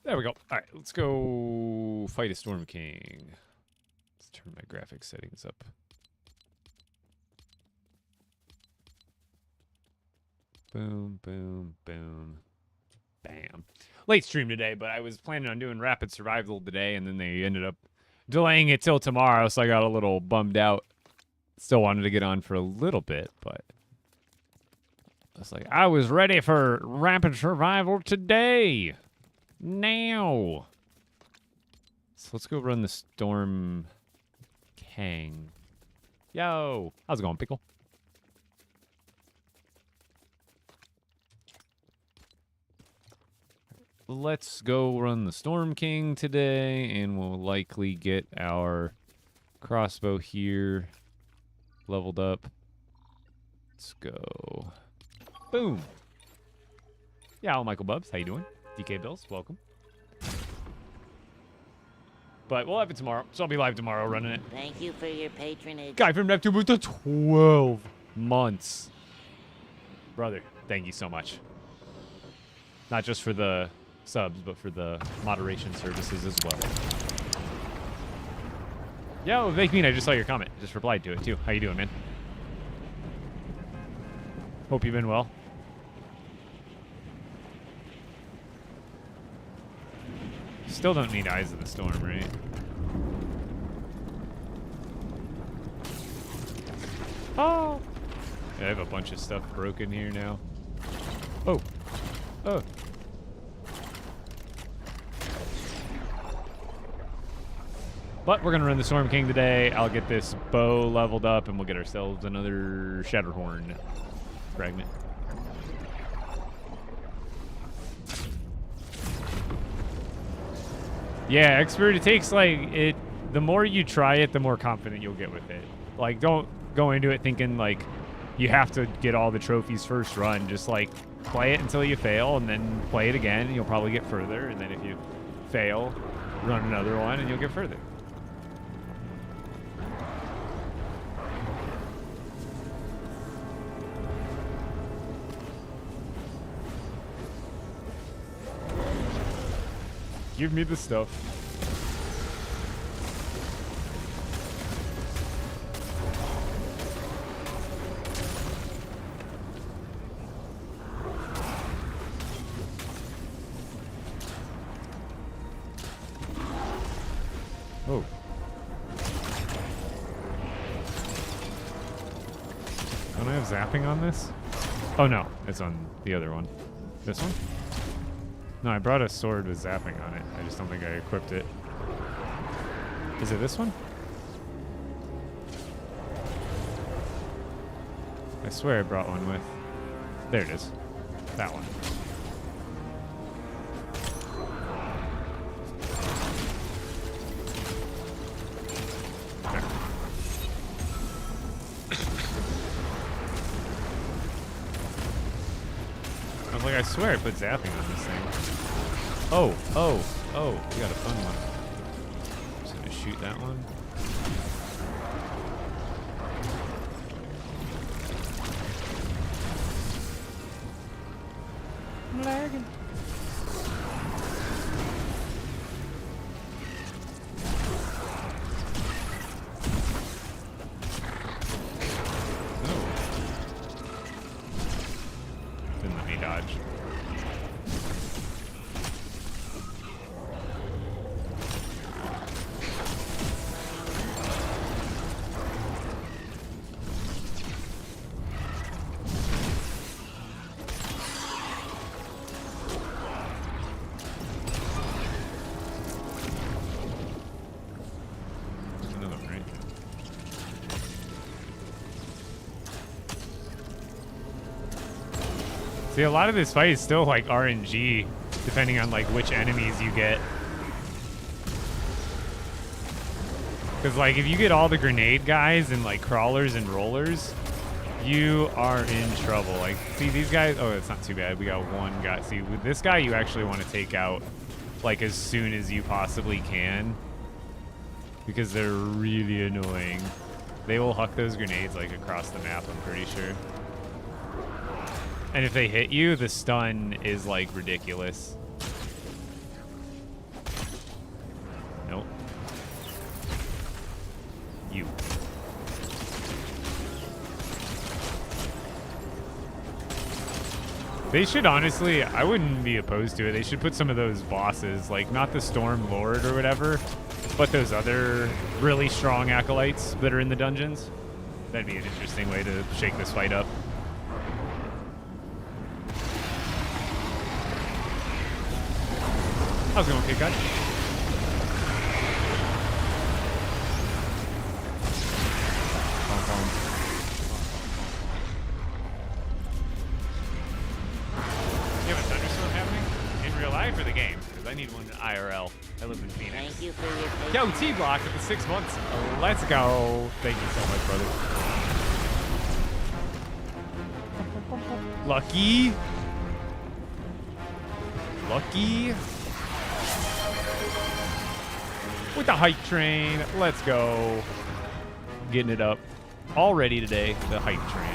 There we go. All right, let's go fight a Storm King. Let's turn my graphics settings up. Boom, boom, boom. Bam. Late stream today, but I was planning on doing Rapid Survival today, and then they ended up delaying it till tomorrow, so I got a little bummed out. Still wanted to get on for a little bit, but it's like, I was ready for Rapid Survival today. Now. So let's go run the Storm King. Yo. How's it going, Pickle? Let's go run the Storm King today, and we'll likely get our crossbow here leveled up. Let's go. Boom. Yeah, hello, Michael Bubs. How you doing? DK Bills, welcome. But we'll have it tomorrow, so I'll be live tomorrow running it. Thank you for your patronage. Guy from Neptune with the 12 months. Brother, thank you so much. Not just for the subs, but for the moderation services as well. Yo, Make Mean, I just saw your comment. Just replied to it, too. How you doing, man? Hope you've been well. Still don't need Eyes of the Storm, right? Oh! Yeah, I have a bunch of stuff broken here now. Oh! Oh! But we're gonna run the Storm King today. I'll get this bow leveled up, and we'll get ourselves another Shatterhorn fragment. Yeah, expert. It takes like it. The more you try it, the more confident you'll get with it. Like, don't go into it thinking like you have to get all the trophies first run. Just like play it until you fail, and then play it again, and you'll probably get further. And then if you fail, run another one, and you'll get further. Give me the stuff. Oh. Don't I have zapping on this? Oh no, it's on the other one. This one? No, I brought a sword with zapping on it. I just don't think I equipped it. Is it this one? I swear I brought one with. There it is. That one. There. I was like, I swear I put zapping on this thing. Oh, oh, oh, we got a fun one. Just gonna shoot that one. I'm lagging. Didn't let me dodge. There's another one, right? See, a lot of this fight is still like RNG, depending on like which enemies you get. Because like if you get all the grenade guys and like crawlers and rollers, you are in trouble. Like, see these guys? Oh, it's not too bad. We got one guy. See, with this guy, you actually want to take out like as soon as you possibly can, because they're really annoying. They will huck those grenades like across the map, I'm pretty sure. And if they hit you, the stun is like ridiculous. They should honestly, I wouldn't be opposed to it. They should put some of those bosses, like not the Storm Lord or whatever, but those other really strong acolytes that are in the dungeons. That'd be an interesting way to shake this fight up. How's it going, Kid Guy? You have a thunderstorm happening? In real life or the game? Because I need one IRL. I live in Phoenix. Thank you for your Yo, T-Block with the 6 months. Let's go. Thank you so much, brother. Lucky. Lucky. With the hype train. Let's go. Getting it up. Already today, the hype train.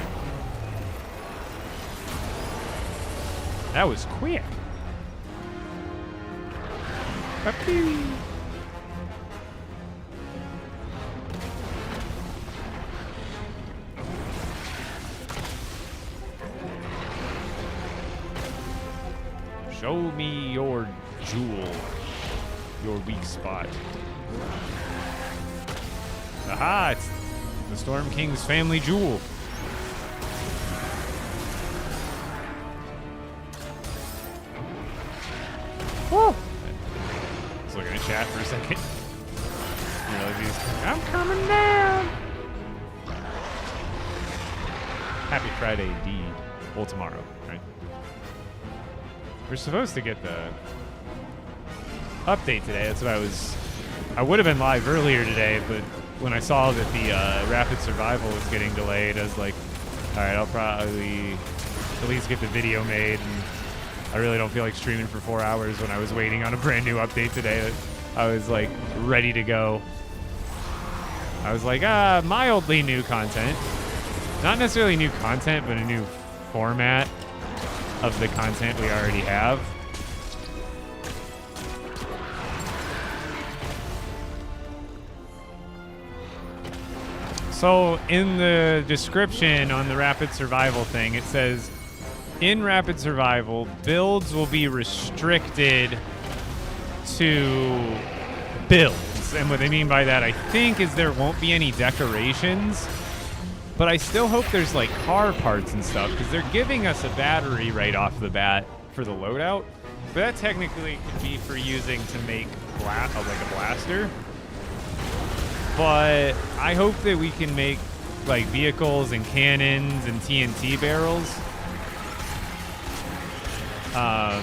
That was quick. Happy. Show me your jewel, your weak spot. Aha, it's the Storm King's family jewel. Woo! Just looking at chat for a second. You know, I'm coming down. Happy Friday, indeed. Well, tomorrow, right? We're supposed to get the update today. That's what I would have been live earlier today, but when I saw that the Rapid Survival was getting delayed, I was like, all right, I'll probably at least get the video made. And I really don't feel like streaming for 4 hours when I was waiting on a brand new update today. I was like ready to go. I was like, mildly new content. Not necessarily new content, but a new format of the content we already have. So in the description on the Rapid Survival thing, it says, in Rapid Survival, builds will be restricted to builds. And what they mean by that, I think, is there won't be any decorations. But I still hope there's like car parts and stuff, because they're giving us a battery right off the bat for the loadout. But that technically could be for using to make like a blaster. But I hope that we can make like vehicles and cannons and TNT barrels. Okay.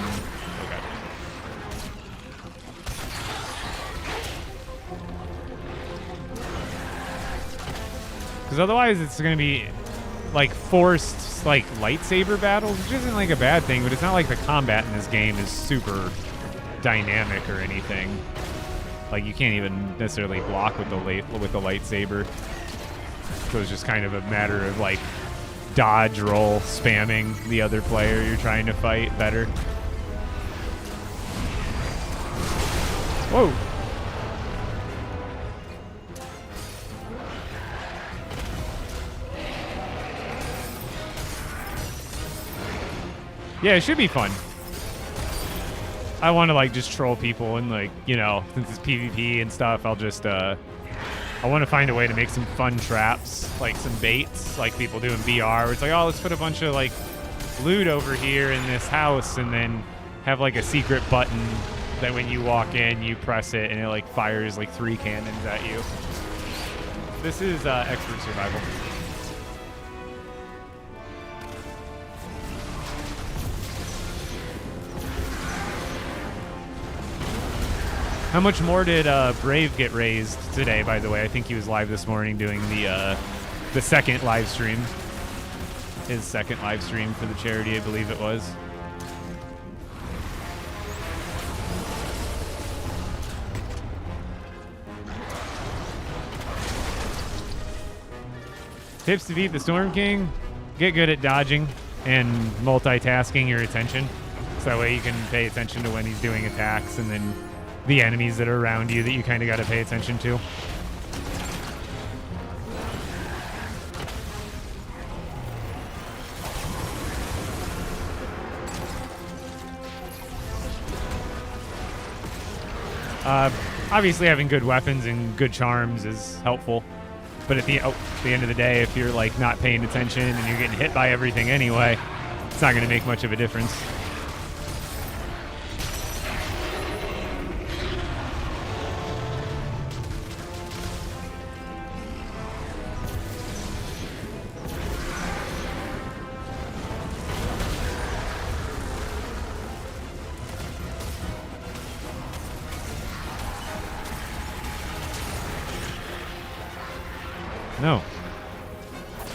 Because otherwise it's going to be like forced like lightsaber battles, which isn't like a bad thing, but it's not like the combat in this game is super dynamic or anything. Like you can't even necessarily block with the lightsaber. So it's just kind of a matter of like dodge roll, spamming the other player you're trying to fight better. Whoa. Yeah, it should be fun. I want to like just troll people and like, you know, since it's PvP and stuff, I'll just I want to find a way to make some fun traps, like some baits, like people do in VR, where it's like, oh, let's put a bunch of like loot over here in this house and then have like a secret button that when you walk in, you press it and it like fires like 3 cannons at you. This is Expert Survival. How much more did Brave get raised today, by the way? I think he was live this morning doing the second live stream. His second live stream for the charity, I believe it was. Tips to beat the Storm King: get good at dodging and multitasking your attention. So that way you can pay attention to when he's doing attacks and then the enemies that are around you that you kind of got to pay attention to. Obviously, having good weapons and good charms is helpful. But at the end of the day, if you're like not paying attention and you're getting hit by everything anyway, it's not going to make much of a difference. No.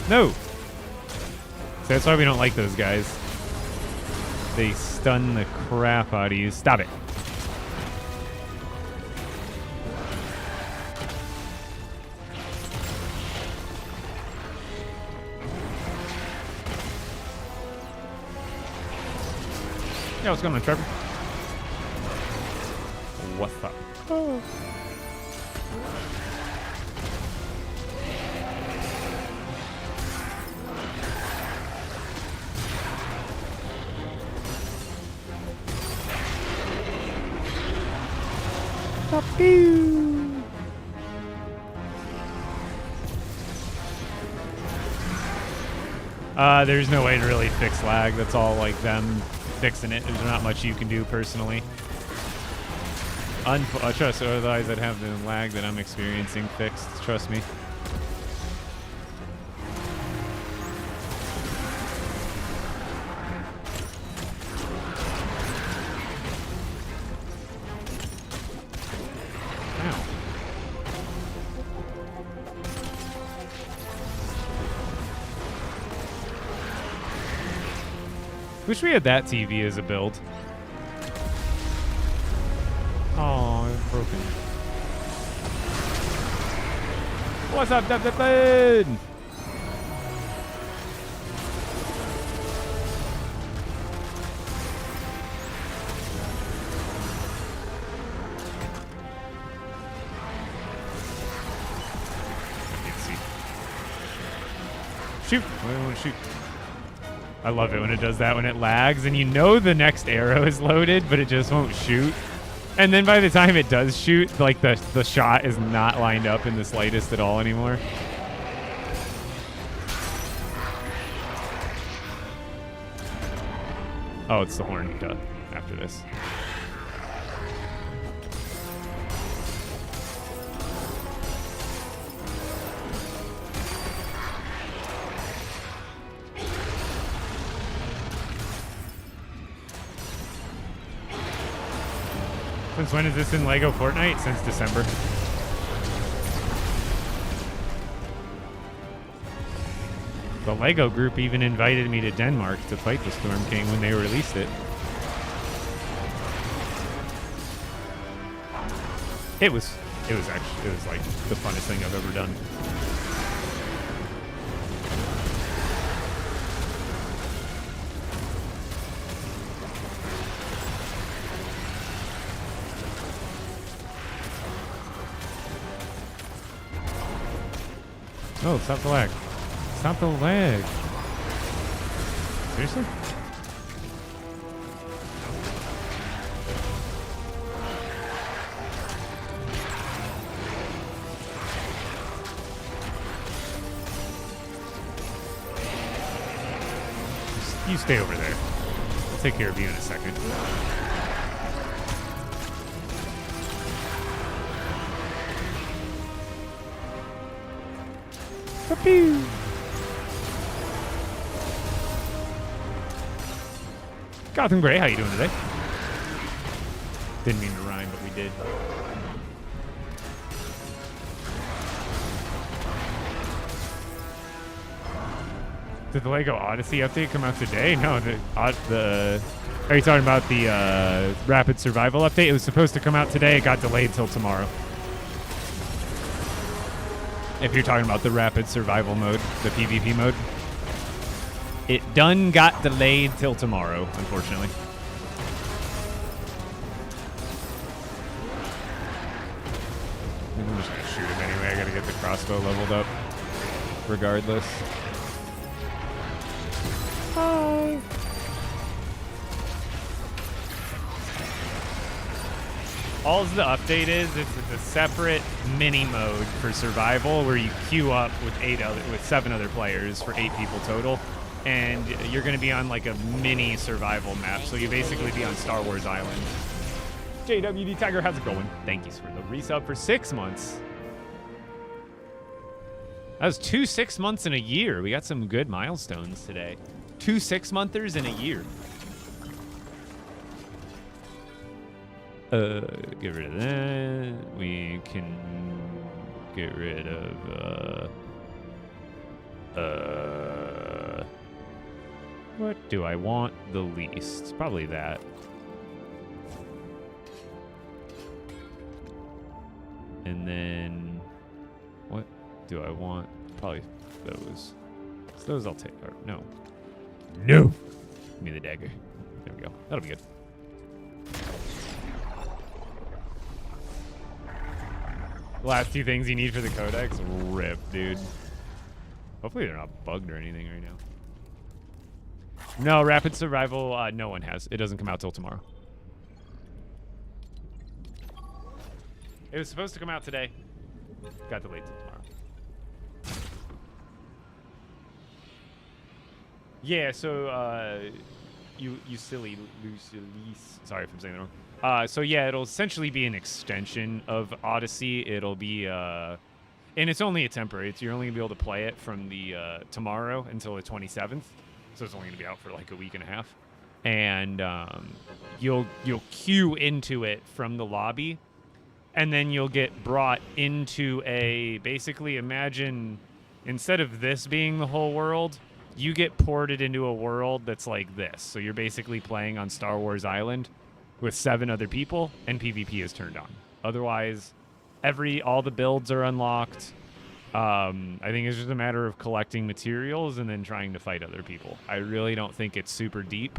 No! So that's why we don't like those guys. They stun the crap out of you. Stop it. Yeah, what's going on, Trevor? What's up? Oh. There's no way to really fix lag. That's all like them fixing it. There's not much you can do personally. Trust, otherwise I'd have the lag that I'm experiencing fixed. Trust me. Wish we had that TV as a build. Oh, it's broken. What's up, David? Shoot! I want to shoot. I love it when it does that, when it lags and you know the next arrow is loaded, but it just won't shoot. And then by the time it does shoot, like the shot is not lined up in the slightest at all anymore. Oh, it's the horn. Duh. After this. Since when is this in LEGO Fortnite? Since December. The LEGO group even invited me to Denmark to fight the Storm King when they released it. It was like the funnest thing I've ever done. Oh, stop the lag. Stop the lag. Seriously? You stay over there. I'll take care of you in a second. Pew. Gotham Gray, how you doing today? Didn't mean to rhyme, but we did. Did the LEGO Odyssey update come out today? No, are you talking about the Rapid Survival update? It was supposed to come out today. It got delayed till tomorrow. If you're talking about the Rapid Survival mode, the PvP mode. It done got delayed till tomorrow, unfortunately. I'm just gonna shoot him anyway. I gotta get the crossbow leveled up. Regardless. Hi. All the update is it's a separate mini mode for survival where you queue up with 7 other players for 8 people total, and you're going to be on like a mini survival map. So you basically be on Star Wars Island. JWD Tiger, how's it going? Thank you for the resub for 6 months. That was 2 6 months in a year. We got some good milestones today. 2 6-monthers in a year. Get rid of that. We can get rid of, what do I want the least? Probably that. And then, what do I want? Probably those. So those I'll take, or no. No! Give me the dagger. There we go. That'll be good. The last 2 things you need for the codex? Rip, dude. Hopefully they're not bugged or anything right now. No, Rapid Survival, no one has. It doesn't come out till tomorrow. It was supposed to come out today. Got delayed till tomorrow. Yeah, so, you silly, sorry if I'm saying that wrong. So yeah, it'll essentially be an extension of Odyssey. It'll be, and it's only a temporary. You're only gonna be able to play it from the tomorrow until the 27th. So it's only gonna be out for like a week and a half. And you'll queue into it from the lobby, and then you'll get brought into basically imagine instead of this being the whole world, you get ported into a world that's like this. So you're basically playing on Star Wars Island with 7 other people, and PvP is turned on. Otherwise, all the builds are unlocked. I think it's just a matter of collecting materials and then trying to fight other people. I really don't think it's super deep.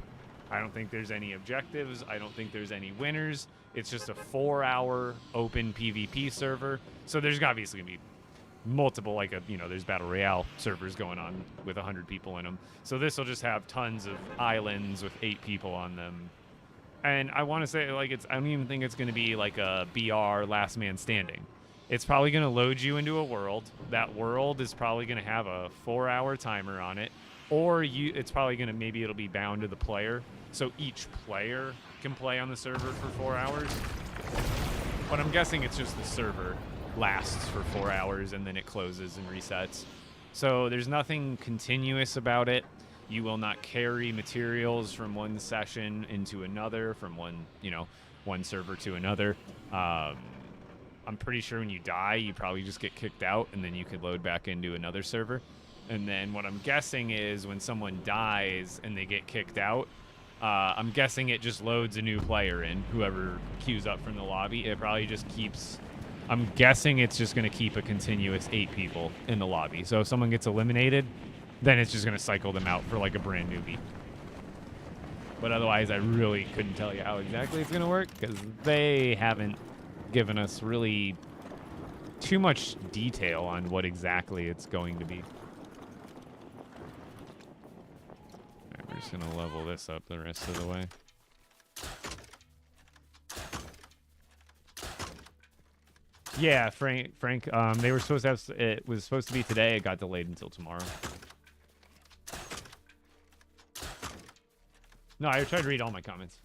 I don't think there's any objectives. I don't think there's any winners. It's just a 4-hour open PvP server. So there's obviously gonna be multiple, there's Battle Royale servers going on with 100 people in them. So this will just have tons of islands with 8 people on them. And I want to say, I don't even think it's going to be like a BR Last Man Standing. It's probably going to load you into a world. That world is probably going to have a 4-hour timer on it. Or it's probably going to, maybe it'll be bound to the player. So each player can play on the server for 4 hours. But I'm guessing it's just the server lasts for 4 hours and then it closes and resets. So there's nothing continuous about it. You will not carry materials from one session into another, from one server to another. I'm pretty sure when you die, you probably just get kicked out, and then you could load back into another server. And then what I'm guessing is when someone dies and they get kicked out, I'm guessing it just loads a new player in, whoever queues up from the lobby. It probably just keeps... I'm guessing it's just going to keep a continuous 8 people in the lobby. So if someone gets eliminated, then it's just going to cycle them out for like a brand newbie. But otherwise, I really couldn't tell you how exactly it's going to work because they haven't given us really too much detail on what exactly it's going to be. All right, we're just going to level this up the rest of the way. Yeah, Frank. They were supposed to have. It was supposed to be today. It got delayed until tomorrow. No, I try to read all my comments.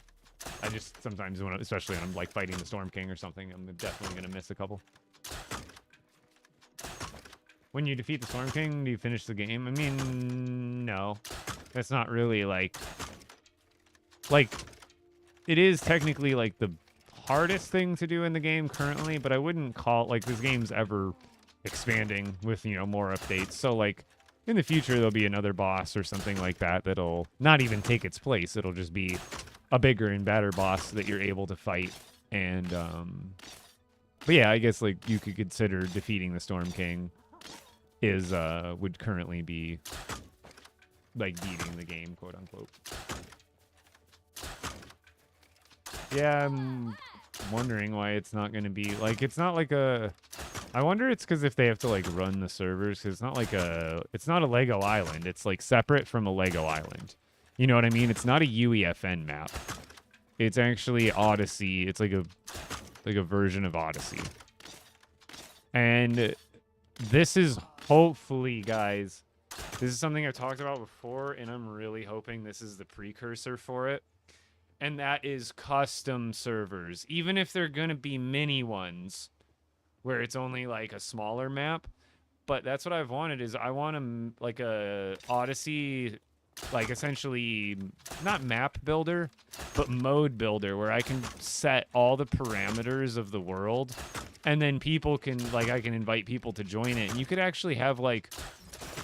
I just sometimes, especially when I'm like fighting the Storm King or something, I'm definitely gonna miss a couple. When you defeat the Storm King, do you finish the game? I mean, no. That's not really like it is technically like the hardest thing to do in the game currently, but I wouldn't call this game's ever expanding with, more updates. So like in the future, there'll be another boss or something like that that'll not even take its place. It'll just be a bigger and better boss that you're able to fight. And, but yeah, I guess you could consider defeating the Storm King would currently be beating the game, quote unquote. Yeah, I'm wondering why it's not going to be it's not like a... I wonder it's because if they have to run the servers, because it's not a Lego Island. It's separate from a Lego Island. You know what I mean? It's not a UEFN map. It's actually Odyssey. It's like a version of Odyssey. And this is hopefully, guys, this is something I've talked about before, and I'm really hoping this is the precursor for it. And that is custom servers. Even if they're going to be mini ones, where it's only like a smaller map. But that's what I've wanted, is I want like a Odyssey, like essentially not map builder, but mode builder, where I can set all the parameters of the world, and then people can, like, I can invite people to join it. And you could actually have like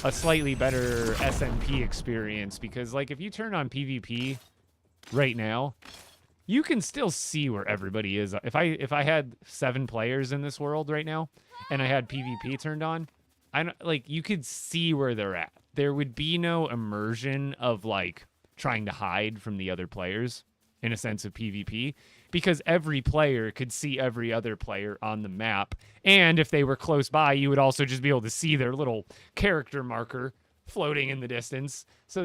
a slightly better SMP experience, because like if you turn on PvP right now, you can still see where everybody is. If I had 7 players in this world right now, and I had PvP turned on, like, you could see where they're at. There would be no immersion of like trying to hide from the other players in a sense of PvP, because every player could see every other player on the map. And if they were close by, you would also just be able to see their little character marker floating in the distance. So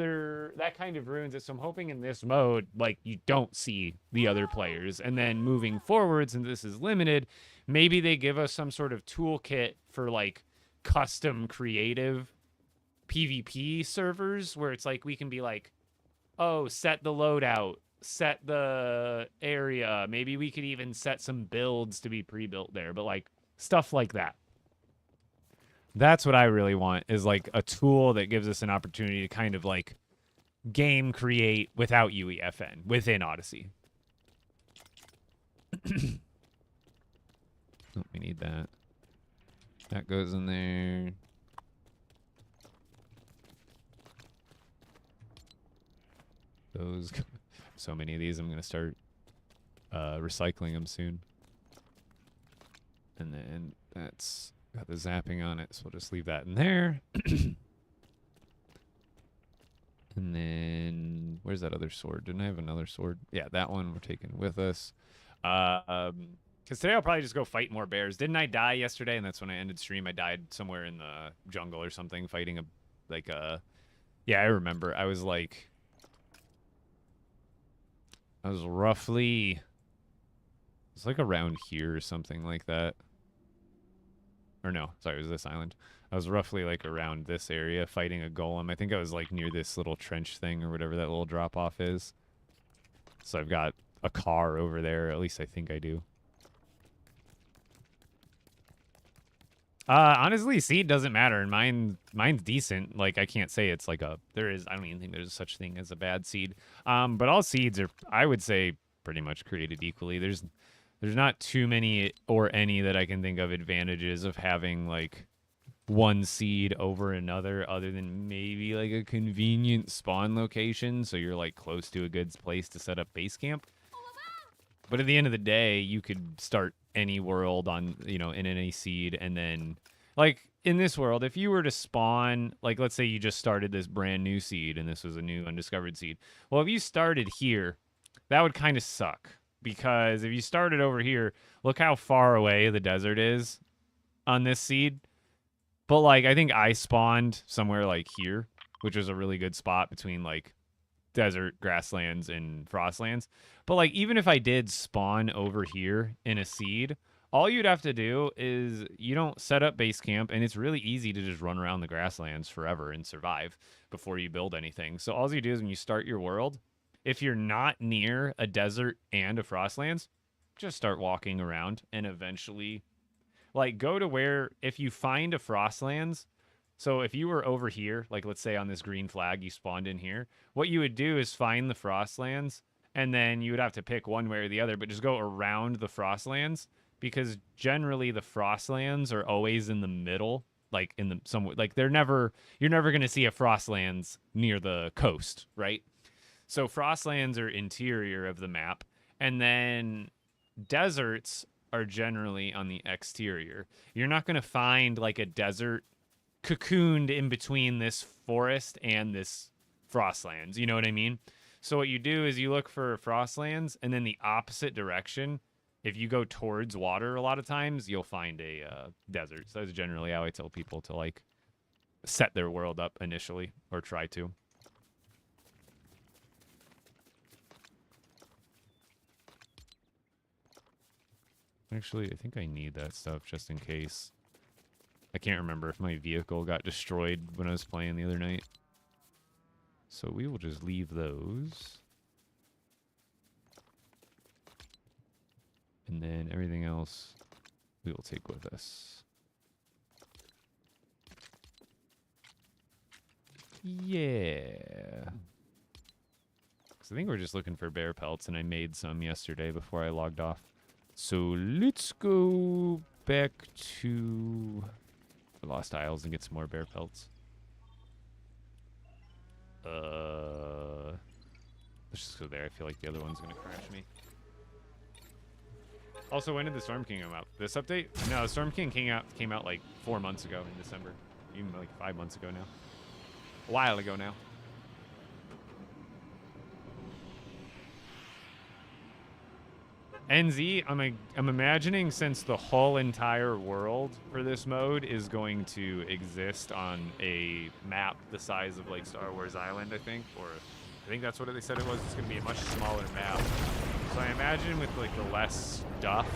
that kind of ruins it. So I'm hoping in this mode, like, you don't see the other players. And then moving forward, since this is limited, maybe they give us some sort of toolkit for like custom creative PvP servers, where it's like we can be like, oh, set the loadout, set the area. Maybe we could even set some builds to be pre-built there, but like stuff like that. That's what I really want, is like a tool that gives us an opportunity to kind of like game create without UEFN within Odyssey. Oh, we need that. That goes in there. Those, so many of these, I'm going to start recycling them soon. And then that's got the zapping on it, so we'll just leave that in there. And then, where's that other sword? Didn't I have another sword? Yeah, that one we're taking with us. Because today I'll probably just go fight more bears. Didn't I die yesterday? And that's when I ended stream. I died somewhere in the jungle or something, fighting yeah, I remember. I was roughly, it's like around here or something like that. Or no, sorry, it was this island. I was roughly like around this area fighting a golem. I think I was like near this little trench thing or whatever that little drop off is. So I've got a car over there. At least I think I do. Honestly, seed doesn't matter, and mine's decent. Like, I can't say it's like I don't even think there's such thing as a bad seed. But all seeds are, I would say, pretty much created equally. There's not too many or any that I can think of advantages of having like one seed over another, other than maybe like a convenient spawn location, so you're like close to a good place to set up base camp. But at the end of the day, you could start any world on, in any seed, and then, like, in this world, if you were to spawn, like, let's say you just started this brand new seed, and this was a new undiscovered seed. Well, if you started here, that would kind of suck, because if you started over here, look how far away the desert is on this seed. But, like, I think I spawned somewhere, like, here, which was a really good spot between, like, desert, grasslands, and frostlands. But like, even if I did spawn over here in a seed, all you'd have to do is you don't set up base camp, and it's really easy to just run around the grasslands forever and survive before you build anything. So all you do is when you start your world, if you're not near a desert and a frostlands, just start walking around, and eventually, like, go to where, if you find a frostlands, so if you were over here, like let's say on this green flag, you spawned in here, what you would do is find the frostlands, and then you would have to pick one way or the other, but just go around the frostlands, because generally the frostlands are always in the middle, like in the somewhere, like you're never going to see a frostlands near the coast, right? So frostlands are interior of the map, and then deserts are generally on the exterior. You're not going to find like a desert cocooned in between this forest and this frostlands, you know what I mean? So what you do is you look for frostlands, and then the opposite direction, if you go towards water, a lot of times you'll find a desert. So that's generally how I tell people to like set their world up initially, or try to. Actually, I think I need that stuff just in case. I can't remember if my vehicle got destroyed when I was playing the other night. So we will just leave those. And then everything else we will take with us. Yeah. Because I think we're just looking for bear pelts, and I made some yesterday before I logged off. So let's go back to the Lost Isles and get some more bear pelts. Let's just go there. I feel like the other one's going to crash me. Also, when did the Storm King come out? This update? No, the Storm King came out like 4 months ago in December. Even like 5 months ago now. A while ago now. NZ, I'm imagining since the whole entire world for this mode is going to exist on a map the size of like Star Wars Island, I think, or I think that's what they said it was. It's going to be a much smaller map. So I imagine with like the less stuff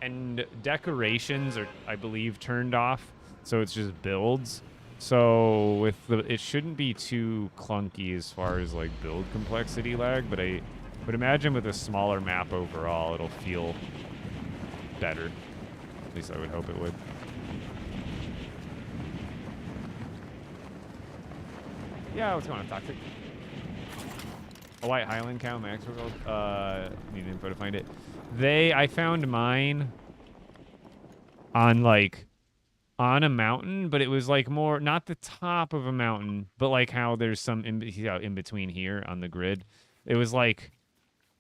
and decorations are, I believe, turned off, so it's just builds. So with it shouldn't be too clunky as far as like build complexity lag, but I would imagine with a smaller map overall, it'll feel better. At least I would hope it would. Yeah, what's going on, Toxic? A white Highland cow, Max World. Need info to find it. I found mine on like on a mountain, but it was like more not the top of a mountain, but like how there's some in between here on the grid. It was like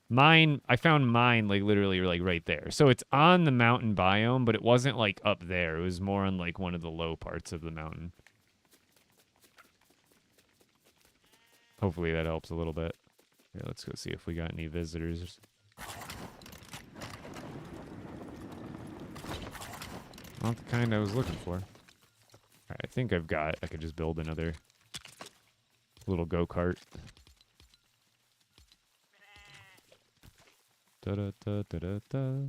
mine. I found mine like literally like right there. So it's on the mountain biome, but it wasn't like up there. It was more on like one of the low parts of the mountain. Hopefully that helps a little bit. Yeah, let's go see if we got any visitors. Not the kind I was looking for. Alright, I think I could just build another little go-kart. Da-da-da-da-da-da.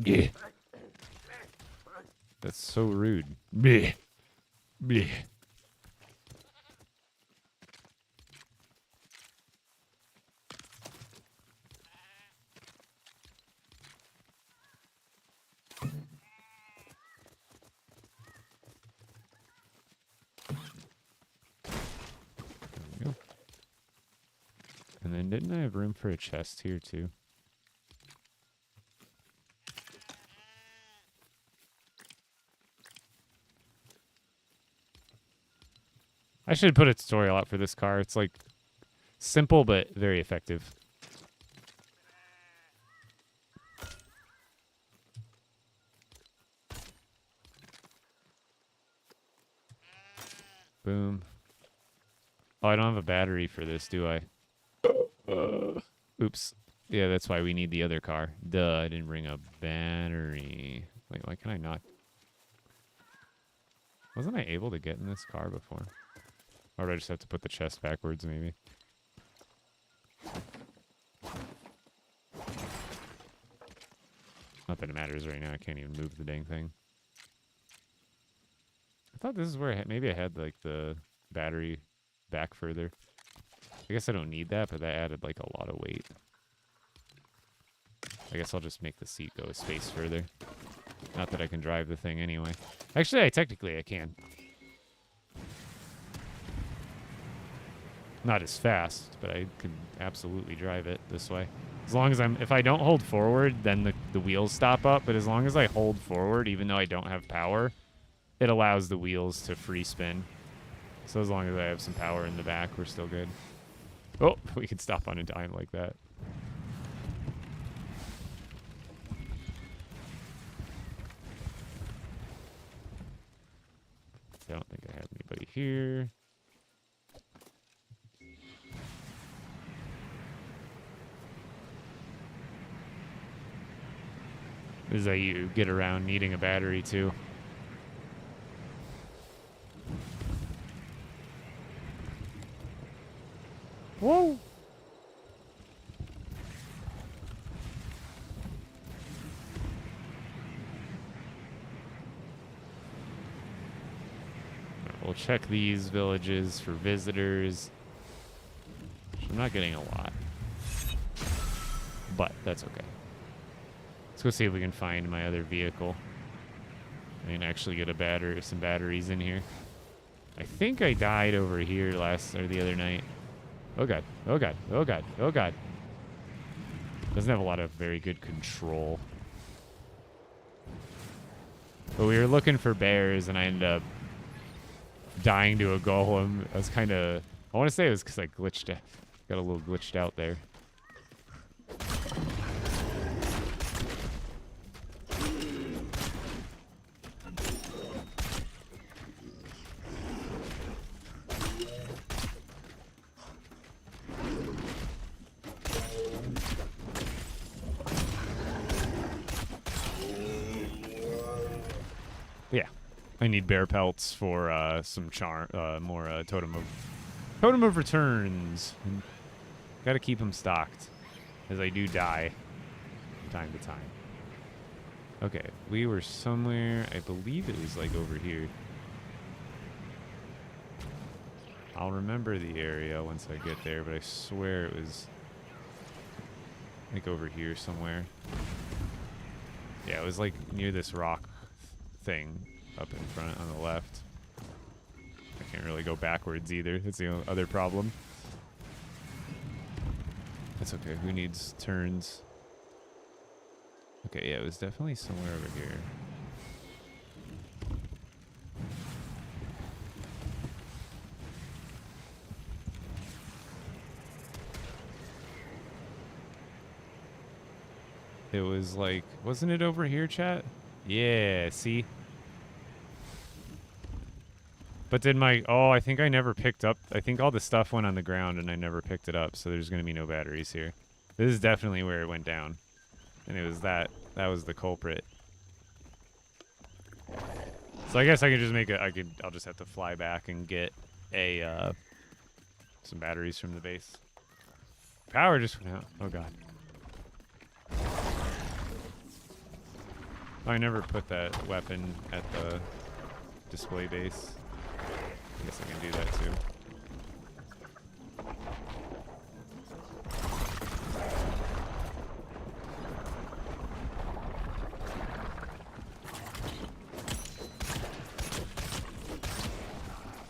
Yeah. That's so rude. Bleh. Bleh. There we go. And then didn't I have room for a chest here too? I should put a tutorial out for this car. It's like simple but very effective. Boom. Oh, I don't have a battery for this, do I? Oops. Yeah, that's why we need the other car. Duh, I didn't bring a battery. Wait, why can I not? Wasn't I able to get in this car before? Or do I just have to put the chest backwards, maybe? Not that it matters right now. I can't even move the dang thing. I thought this is where maybe I had, like, the battery back further. I guess I don't need that, but that added, like, a lot of weight. I guess I'll just make the seat go a space further. Not that I can drive the thing anyway. Actually, technically I can. Not as fast, but I can absolutely drive it this way. As long as if I don't hold forward, then the wheels stop up. But as long as I hold forward, even though I don't have power, it allows the wheels to free spin. So as long as I have some power in the back, we're still good. Oh, we can stop on a dime like that. I don't think I have anybody here. This is how you get around needing a battery too. we'll check these villages for visitors. I'm not getting a lot, but that's okay. Let's go see if we can find my other vehicle. I can actually get some batteries in here. I think I died over here the other night. Oh god, oh god, oh god, oh god. Doesn't have a lot of very good control. But we were looking for bears, and I ended up dying to a golem. I was kind of... I want to say it was because I glitched. Got a little glitched out there. Yeah, I need bear pelts for some more totem of returns. Got to keep them stocked, as I do die from time to time. Okay, we were somewhere. I believe it was like over here. I'll remember the area once I get there, but I swear it was like over here somewhere. Yeah, it was like near this rock thing up in front on the left. I can't really go backwards either. That's the other problem. That's okay. Who needs turns? Okay, yeah, it was definitely somewhere over here. It was like, wasn't it over here, chat? Yeah, see? But did I think I never picked up, I think all the stuff went on the ground and I never picked it up, so there's going to be no batteries here. This is definitely where it went down. And it was that was the culprit. So I guess I can just I'll just have to fly back and get some batteries from the base. Power just went out. Oh god. I never put that weapon at the display base. I guess I can do that too.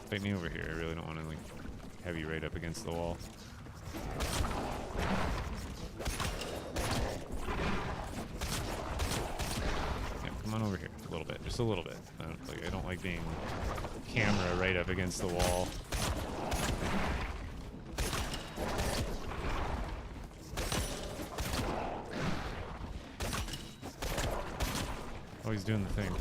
Fight me over here. I really don't want to like have you right up against the wall. Yeah, come on over here a little bit, just a little bit. I don't like being camera right up against the wall. Oh, he's doing the thing.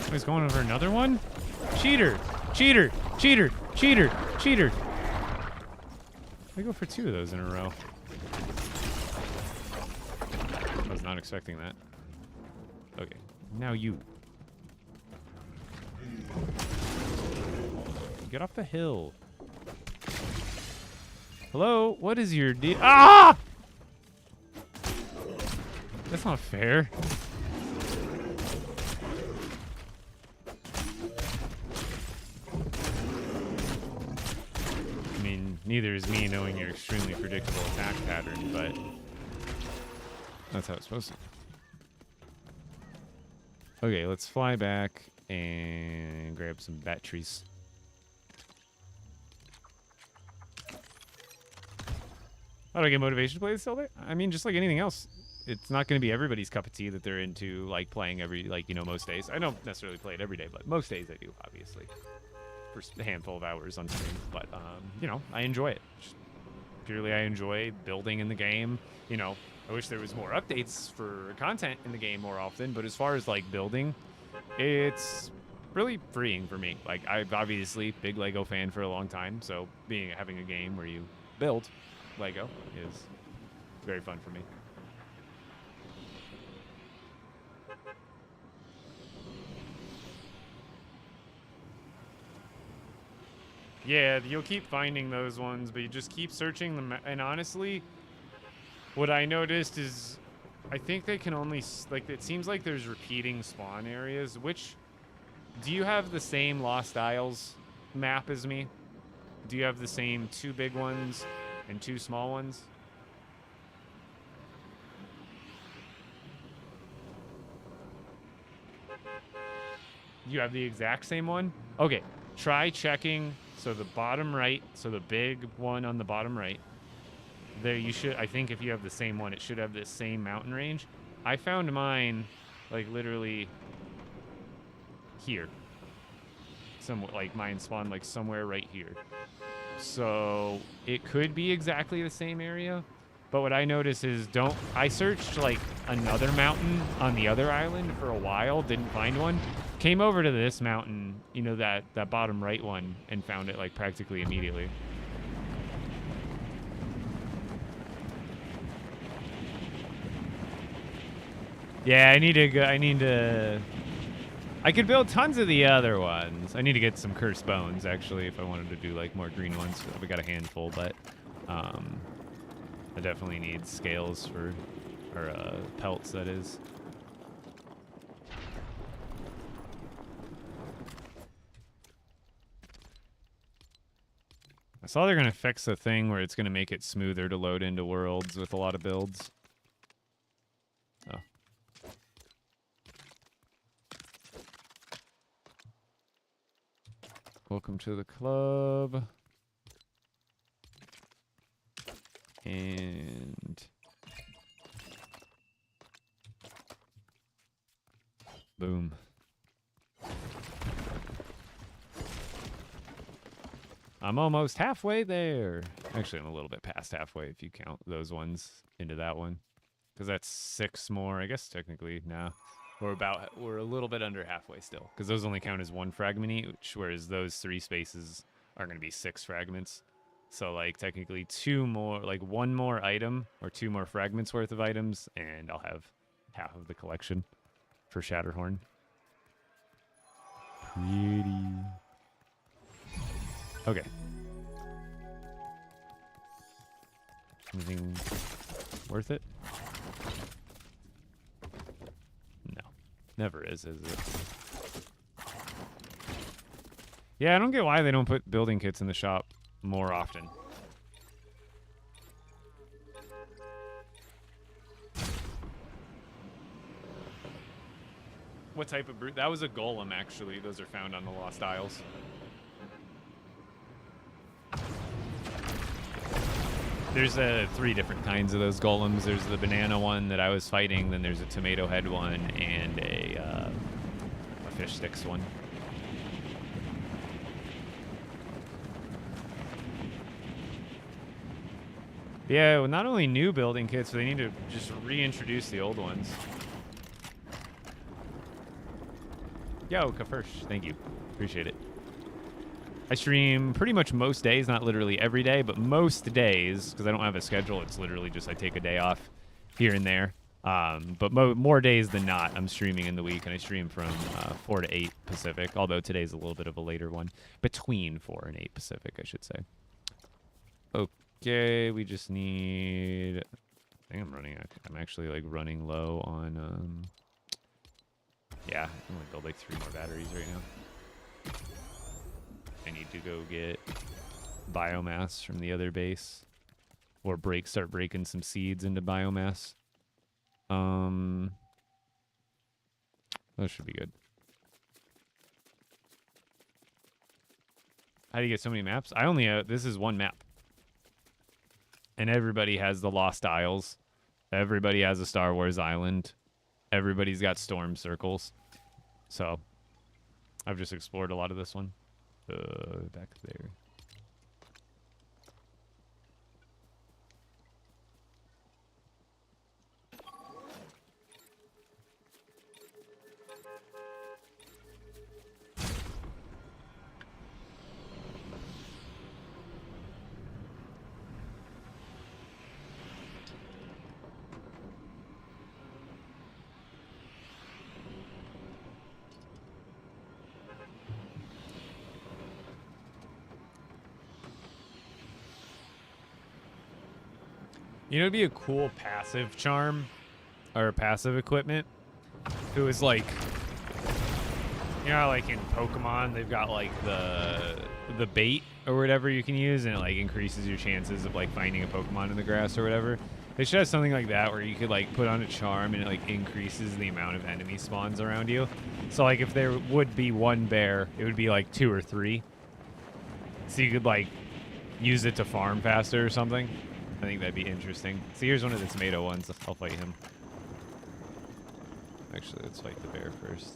Oh, he's going over another one? Cheater! Cheater! Cheater! Cheater! Cheater! I go for 2 of those in a row. I was not expecting that. Okay, now you. Get off the hill. Hello? What is your deal? Ah! That's not fair. I mean, neither is me knowing your extremely predictable attack pattern, but that's how it's supposed to be. Okay, let's fly back and grab some batteries. How do I get motivation to play this all day? I mean, just like anything else, it's not going to be everybody's cup of tea that they're into, like, playing most days. I don't necessarily play it every day, but most days I do, obviously. For a handful of hours on stream. But, I enjoy it. Just purely I enjoy building in the game. I wish there was more updates for content in the game more often, but as far as, like, building, it's really freeing for me. Like, I've obviously big LEGO fan for a long time, so having a game where you build LEGO is very fun for me. Yeah, you'll keep finding those ones, but you just keep searching them. And honestly, what I noticed is, I think they can only like. It seems like there's repeating spawn areas. Which, do you have the same Lost Isles map as me? Do you have the same 2 big ones and 2 small ones? You have the exact same one? Okay, try checking. So the bottom right, so the big one on the bottom right. There you should, I think if you have the same one, it should have the same mountain range. I found mine, like literally here. Like mine spawned like somewhere right here. So it could be exactly the same area. But what I noticed is I searched like another mountain on the other island for a while, didn't find one. Came over to this mountain, you know, that bottom right one, and found it like practically immediately. Yeah, I need to I could build tons of the other ones. I need to get some cursed bones, actually, if I wanted to do, like, more green ones. We got a handful, but I definitely need scales for, or pelts, that is. I saw they're going to fix a thing where it's going to make it smoother to load into worlds with a lot of builds. Oh. Welcome to the club. And boom. I'm almost halfway there. Actually, I'm a little bit past halfway if you count those ones into that one. Because that's 6 more. I guess technically, no. We're a little bit under halfway still. Because those only count as 1 fragment each, whereas those 3 spaces are going to be 6 fragments. So, like, technically 2 more, like 1 more item or 2 more fragments worth of items, and I'll have half of the collection for Shatterhorn. Pretty. Okay. Anything worth it? No. Never is it? Yeah, I don't get why they don't put building kits in the shop more often. What type of brute? That was a golem, actually. Those are found on the Lost Isles. There's 3 different kinds of those golems. There's the banana one that I was fighting, then there's a tomato head one, and a fish sticks one. Yeah, well, not only new building kits, but they need to just reintroduce the old ones. Yo, Kafirsh, thank you. Appreciate it. I stream pretty much most days, not literally every day, but most days, because I don't have a schedule. It's literally just I take a day off here and there. But more days than not, I'm streaming in the week, and I stream from 4 to 8 Pacific, although today's a little bit of a later one. Between 4 and 8 Pacific, I should say. Okay, we just need... I think I'm actually, like, running low on... Yeah, I'm going to build, like, 3 more batteries right now. I need to go get biomass from the other base. Or start breaking some seeds into biomass. That should be good. How do you get so many maps? I only this is 1 map. And everybody has the Lost Isles. Everybody has a Star Wars island. Everybody's got storm circles. So, I've just explored a lot of this one. Back there. You know, it'd be a cool passive charm or passive equipment. If it was like, you know, how, like in Pokemon, they've got like the bait or whatever you can use, and it like increases your chances of like finding a Pokemon in the grass or whatever. They should have something like that where you could like put on a charm and it like increases the amount of enemy spawns around you. So like if there would be one bear, it would be like 2 or 3. So you could like use it to farm faster or something. I think that'd be interesting. So here's one of the tomato ones. I'll fight him. Actually, let's fight the bear first.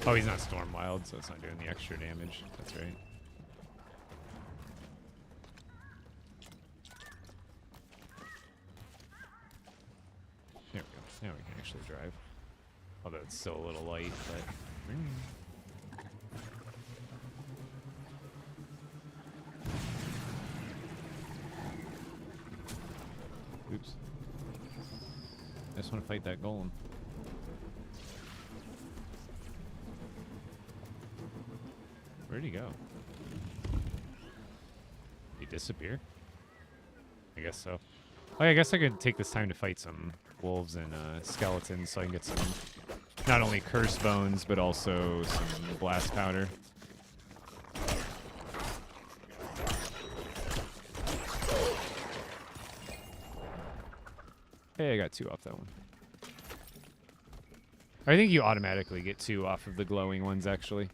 Oh, he's not Storm Wild, so it's not doing the extra damage. That's right. There we go. Now we can actually drive. Although it's still a little light, but... Oops. I just want to fight that golem. Where'd he go? Did he disappear? I guess so. Oh, yeah, I guess I could take this time to fight some wolves and skeletons so I can get some, not only curse bones, but also some blast powder. Hey, I got 2 off that one. I think you automatically get 2 off of the glowing ones, actually.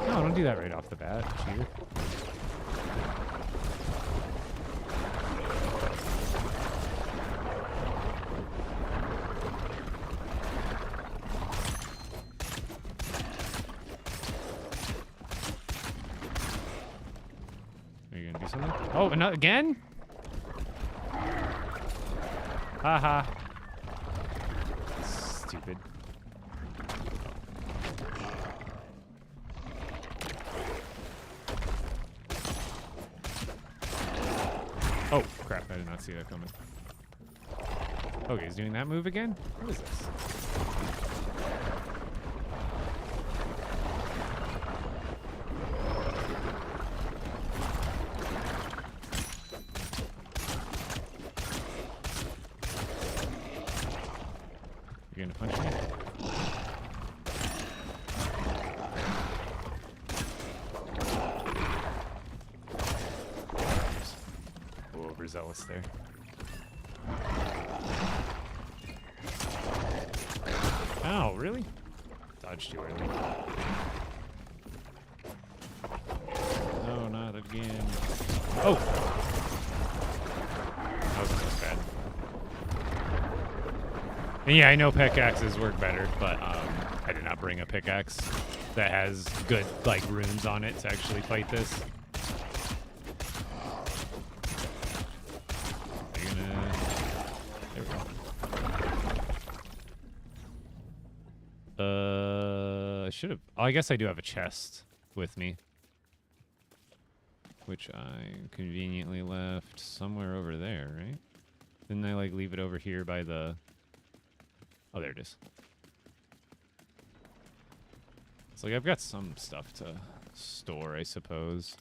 No, don't do that right off the bat, cheater. Are you gonna do something? Oh, not again? Haha. Stupid. Oh, crap. I did not see that coming. Okay, he's doing that move again? What is this? You're gonna punch me? Overzealous there. Oh, really? Dodged too early. No, not again. Oh! That was almost bad. And yeah, I know pickaxes work better, but I did not bring a pickaxe that has good, like, runes on it to actually fight this. I should have. Oh, I guess I do have a chest with me, which I conveniently left somewhere over there, right? Didn't I like leave it over here by the? Oh, there it is. It's like I've got some stuff to store, I suppose.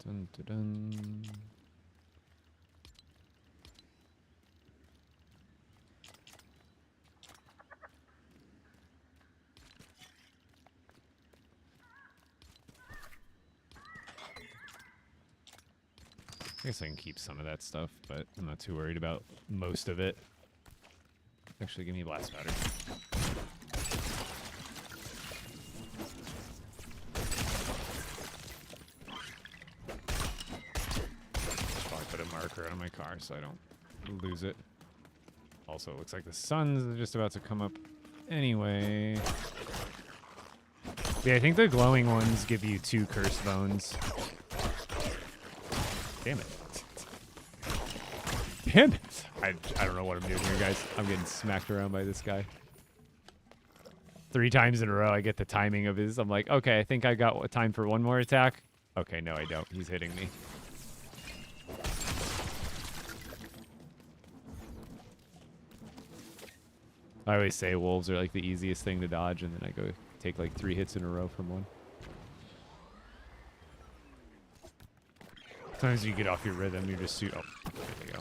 Dun, dun, dun. I guess I can keep some of that stuff, but I'm not too worried about most of it. Actually, give me blast powder. car so I don't lose it. Also, it looks like the sun's just about to come up anyway. Yeah, I think the glowing ones give you 2 cursed bones. Damn it. Damn it. I don't know what I'm doing here, guys. I'm getting smacked around by this guy. 3 times in a row, I get the timing of his. I'm like, okay, I think I got time for one more attack. Okay, no, I don't. He's hitting me. I always say wolves are like the easiest thing to dodge, and then I go take like 3 hits in a row from one. Sometimes you get off your rhythm, you're just oh, there you go.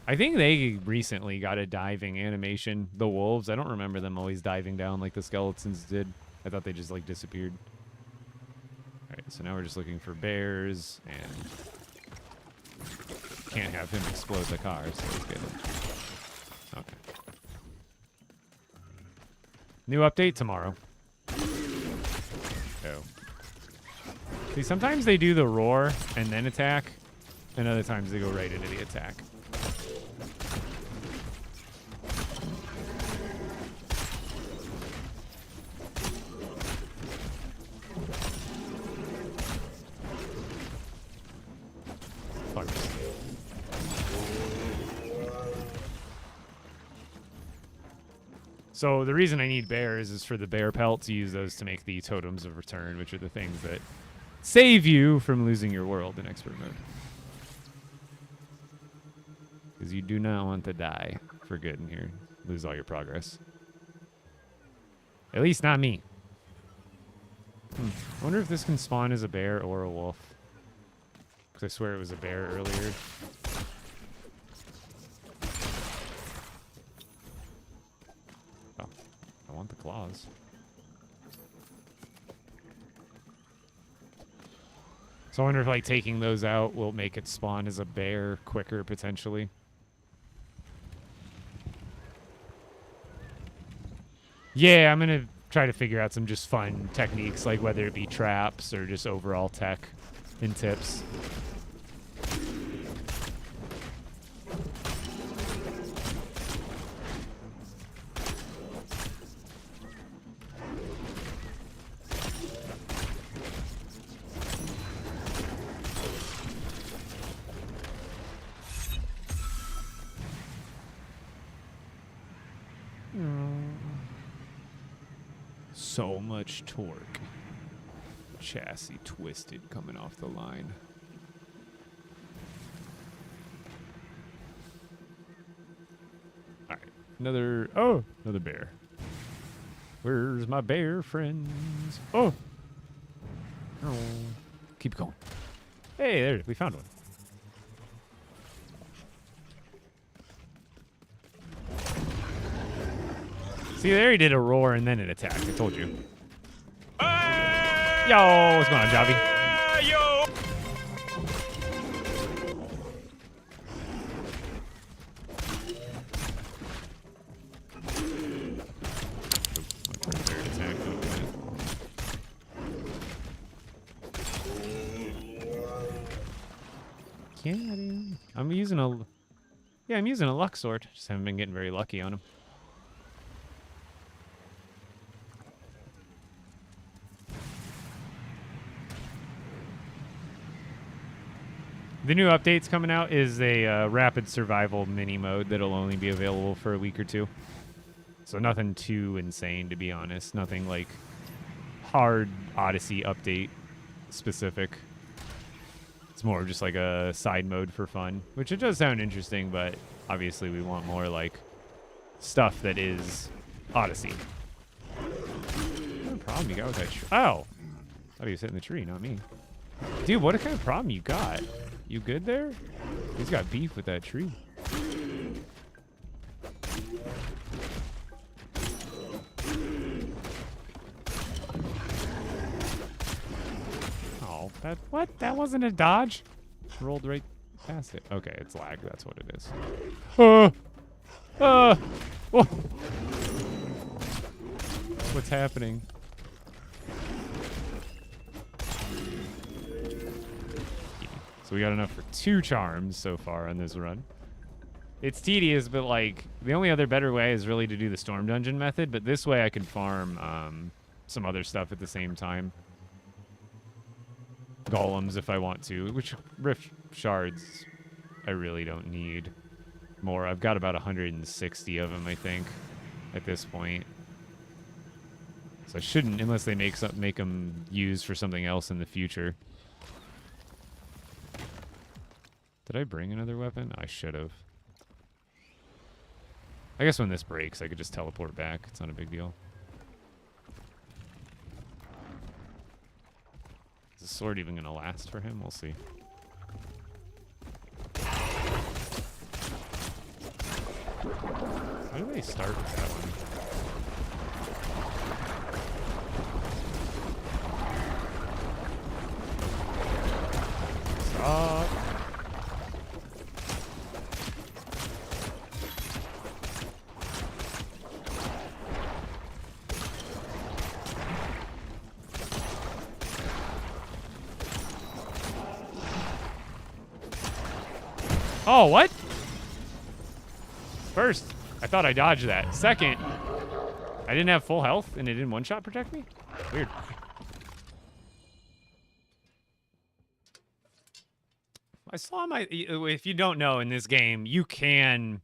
I think they recently got a diving animation, the wolves. I don't remember them always diving down like the skeletons did. I thought they just like disappeared. Alright, so now we're just looking for bears, and can't have him explode the car, so let's get him. Okay. New update tomorrow. Oh. See, sometimes they do the roar and then attack, and other times they go right into the attack. So the reason I need bears is for the bear pelts. You use those to make the totems of return, which are the things that save you from losing your world in expert mode. Because you do not want to die for good in here. Lose all your progress. At least not me. I wonder if this can spawn as a bear or a wolf. Because I swear it was a bear earlier. I want the claws. So I wonder if like taking those out will make it spawn as a bear quicker potentially. Yeah, I'm gonna try to figure out some just fun techniques, like whether it be traps or just overall tech and tips. So much torque. Chassis twisted coming off the line. Alright. Another bear. Where's my bear friends? Oh! Keep going. Hey, there, we found one. See, there he did a roar and then an attack. I told you. Yo, what's going on, Javi? Yo! I'm using a... Yeah, I'm using a luck sword. Just haven't been getting very lucky on him. The new updates coming out is a rapid survival mini mode that'll only be available for a week or 2. So nothing too insane, to be honest. Nothing like hard Odyssey update specific. It's more just like a side mode for fun, which it does sound interesting, but obviously we want more like stuff that is Odyssey. What problem you got with that tree? Oh! Thought he was hitting the tree, not me. Dude, what kind of problem you got? You good there? He's got beef with that tree. Oh, what? That wasn't a dodge? Rolled right past it. Okay, it's lag. That's what it is. Oh. What's happening? So we got enough for 2 charms so far on this run. It's tedious, but like the only other better way is really to do the storm dungeon method. But this way I can farm some other stuff at the same time. Golems if I want to, which rift shards I really don't need more. I've got about 160 of them, I think, at this point. So I shouldn't, unless they make them used for something else in the future. Did I bring another weapon? I should have. I guess when this breaks, I could just teleport back. It's not a big deal. Is the sword even going to last for him? We'll see. How do they start with that one? Stop. Oh, what? First, I thought I dodged that. Second, I didn't have full health and it didn't one-shot protect me? Weird. I saw my... If you don't know, in this game, you can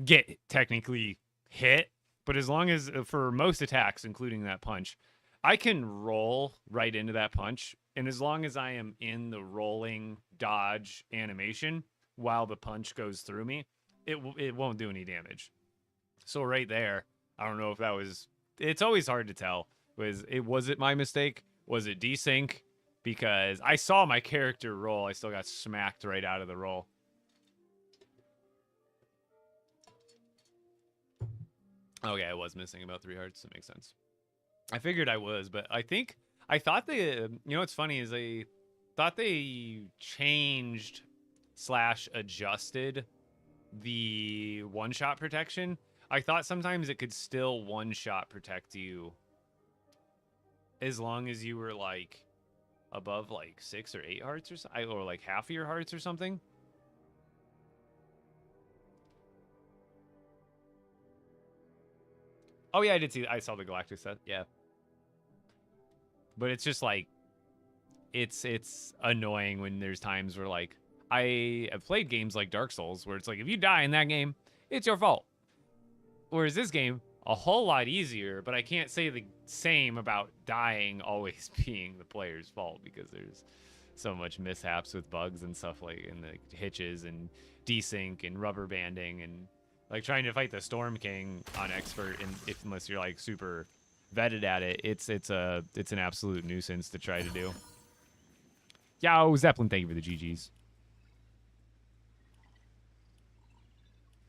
get technically hit, but as long as, for most attacks, including that punch, I can roll right into that punch, and as long as I am in the rolling dodge animation while the punch goes through me, it won't do any damage. So right there, I don't know if that was... It's always hard to tell. Was it my mistake? Was it desync? Because I saw my character roll. I still got smacked right out of the roll. Okay, I was missing about 3 hearts. That makes sense. I figured I was, but I thought they... You know what's funny is I thought they changed / adjusted the one-shot protection. I thought sometimes it could still one-shot protect you as long as you were like above like 6 or 8 hearts or like half of your hearts or something. Oh yeah, I saw the Galactic set. Yeah. But it's just like it's annoying when there's times where like I have played games like Dark Souls where it's like if you die in that game, it's your fault. Whereas this game, a whole lot easier, but I can't say the same about dying always being the player's fault because there's so much mishaps with bugs and stuff like in the hitches and desync and rubber banding and like trying to fight the Storm King on expert and unless you're like super vetted at it, it's an absolute nuisance to try to do. Yo, Zeppelin, thank you for the GGs.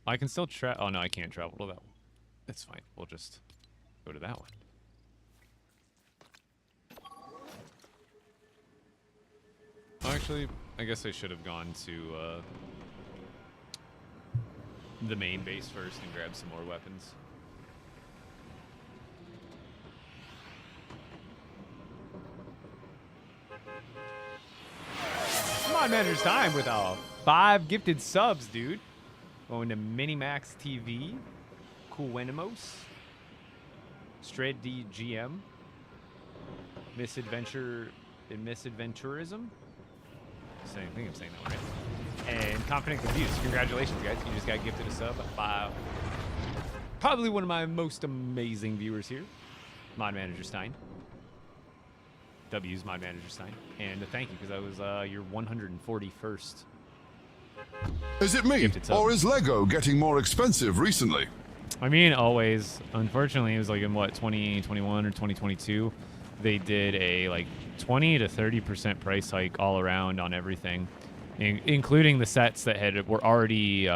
I can still oh no, I can't travel to that one. That's fine. We'll just go to that one. Actually, I guess I should have gone to the main base first and grab some more weapons. Come on, Manager's time with 5 gifted subs, dude. Going to Minimax TV. Coolwenimos. Stred DGM. Misadventure and Misadventurism. I think I'm saying that right. And Confident Confused. Congratulations, guys. You just got gifted a sub by probably one of my most amazing viewers here. Mod Manager Stein. W's Mod Manager Stein. And thank you, because I was your 141st. Is it me, or is LEGO getting more expensive recently? I mean, always. Unfortunately, it was like in, what, 2021 or 2022, they did a, like, 20 to 30% price hike all around on everything, including the sets that were already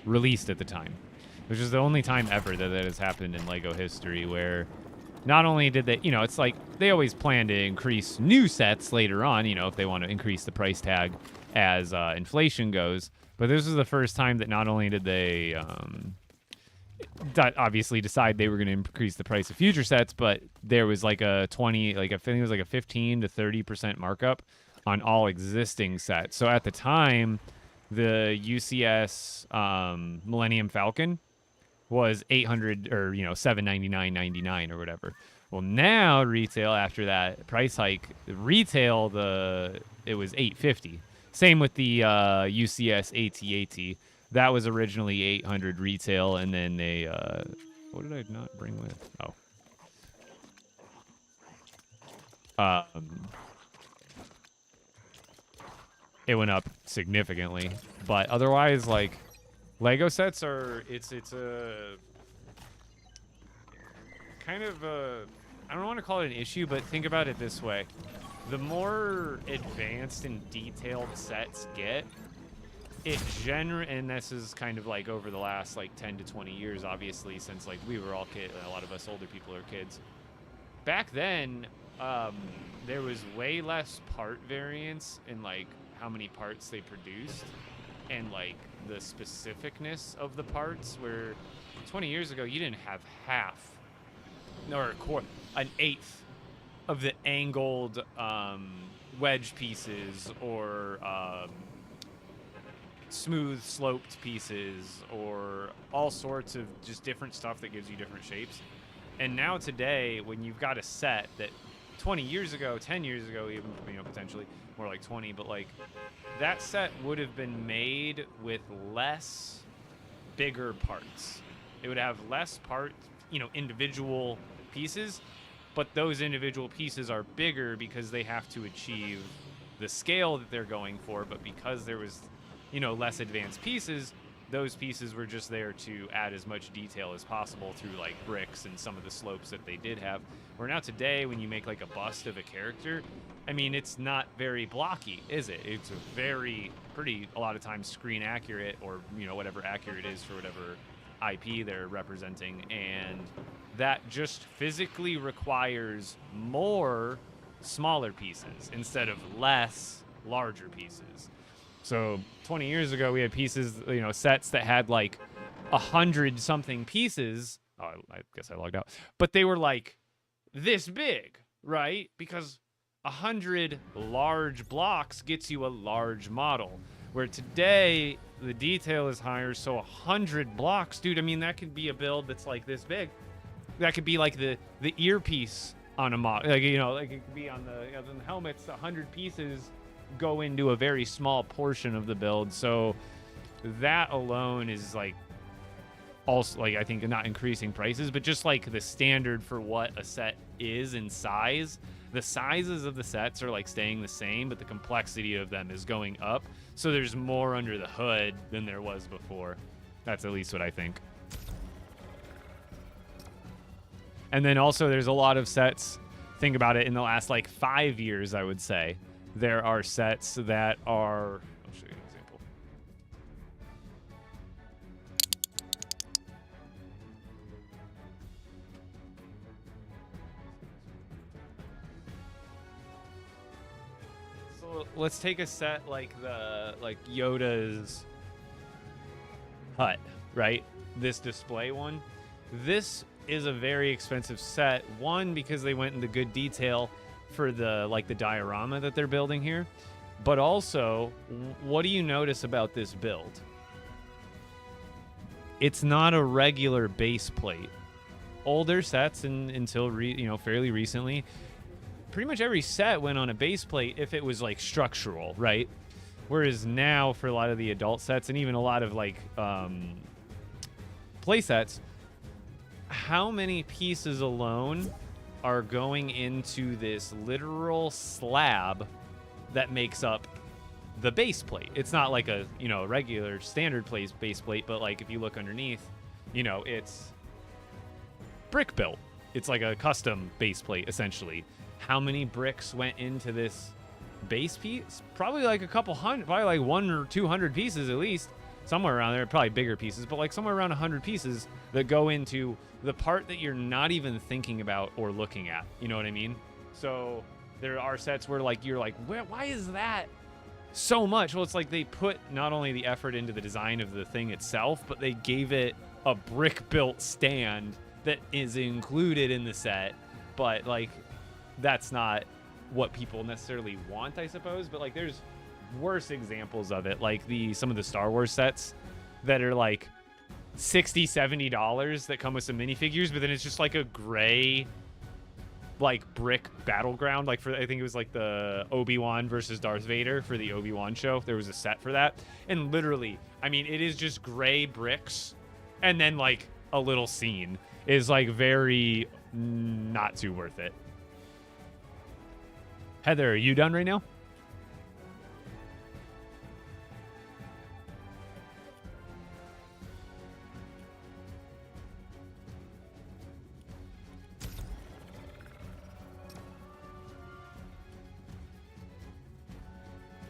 released at the time, which is the only time ever that has happened in LEGO history where not only did they, it's like they always plan to increase new sets later on, if they want to increase the price tag as inflation goes. But this was the first time that not only did they obviously decide they were going to increase the price of future sets, but there was like a 20, like I think it was like a 15 to 30% markup on all existing sets. So at the time, the UCS Millennium Falcon was 800 or $799.99 or whatever. Well, now retail after that price hike, retail it was $850. Same with the UCS AT-AT. That was originally 800 retail, and then they what did I not bring with? It went up significantly, but otherwise, like, Lego sets are it's a kind of a, I don't want to call it an issue, but think about it this way: the more advanced and detailed sets get, and this is kind of like over the last like 10 to 20 years, obviously, since like we were all kids, a lot of us older people are kids. Back then, there was way less part variance in like how many parts they produced and like the specificness of the parts, where 20 years ago you didn't have half or a quarter, an eighth of the angled wedge pieces or smooth sloped pieces or all sorts of just different stuff that gives you different shapes. And now today, when you've got a set that 20 years ago, 10 years ago, even, potentially more like 20, but like that set would have been made with less bigger parts. It would have less parts, individual pieces, but those individual pieces are bigger because they have to achieve the scale that they're going for. But because there was, less advanced pieces, those pieces were just there to add as much detail as possible through like bricks and some of the slopes that they did have. Where now today, when you make like a bust of a character, I mean, it's not very blocky, is it? It's a lot of times screen accurate, or whatever accurate is for whatever IP they're representing, and that just physically requires more smaller pieces instead of less larger pieces. So 20 years ago, we had pieces, sets that had like 100 something pieces. Oh, I guess I logged out. But they were like this big, right? Because 100 large blocks gets you a large model. Where today, the detail is higher, so 100 blocks, dude, I mean, that could be a build that's like this big. That could be like the earpiece on a model. Like, like it could be on the helmets, 100 pieces go into a very small portion of the build. So that alone is like also like, I think, not increasing prices, but just like the standard for what a set is in size. The sizes of the sets are like staying the same, but the complexity of them is going up. So there's more under the hood than there was before. That's at least what I think. And then also there's a lot of sets, think about it, in the last like 5 years, I would say, there are sets that are, I'll show you an example. So let's take a set like Yoda's hut, right? This display one. This is a very expensive set. One, because they went into good detail for the diorama that they're building here, but also, what do you notice about this build? It's not a regular base plate. Older sets until fairly recently, pretty much every set went on a base plate if it was like structural, right? Whereas now, for a lot of the adult sets and even a lot of like play sets, how many pieces alone are going into this literal slab that makes up the base plate? It's not like a regular standard base plate, but like if you look underneath, it's brick built. It's like a custom base plate essentially. How many bricks went into this base piece? Probably like a couple hundred, probably like 100 or 200 pieces at least, somewhere around there. Probably bigger pieces, but like somewhere around 100 pieces that go into the part that you're not even thinking about or looking at. You know what I mean? So there are sets where like you're like, why is that so much? Well, it's like they put not only the effort into the design of the thing itself, but they gave it a brick built stand that is included in the set. But like, that's not what people necessarily want, I suppose. But like, there's worse examples of it, like some of the Star Wars sets that are like $60-$70 that come with some minifigures, but then it's just like a gray like brick battleground. Like for, I think it was like the Obi-Wan versus Darth Vader for the Obi-Wan show. There was a set for that, and literally, I mean, it is just gray bricks, and then like a little scene is like very not too worth it. Heather, are you done right now?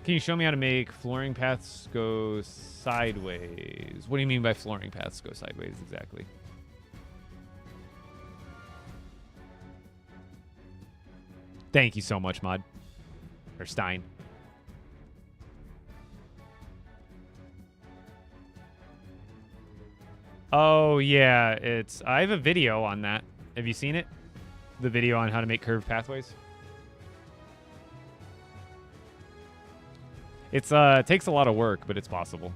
Can you show me how to make flooring paths go sideways? What do you mean by flooring paths go sideways exactly? Thank you so much, Mod. Or Stein. Oh, yeah. I have a video on that. Have you seen it? The video on how to make curved pathways? It takes a lot of work, but it's possible.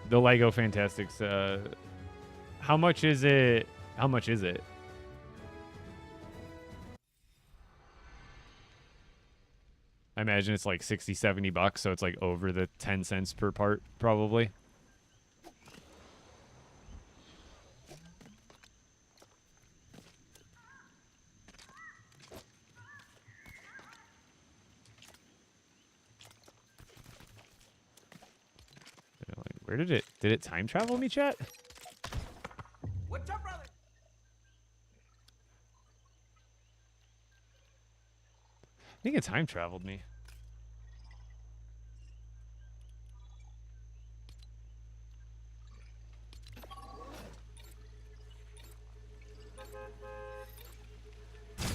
The Lego Fantastics. How much is it? How much is it? I imagine it's like 60-70 bucks, so it's like over the 10 cents per part, probably. Where did it time travel me, chat? What's up, brother? I think it time traveled me.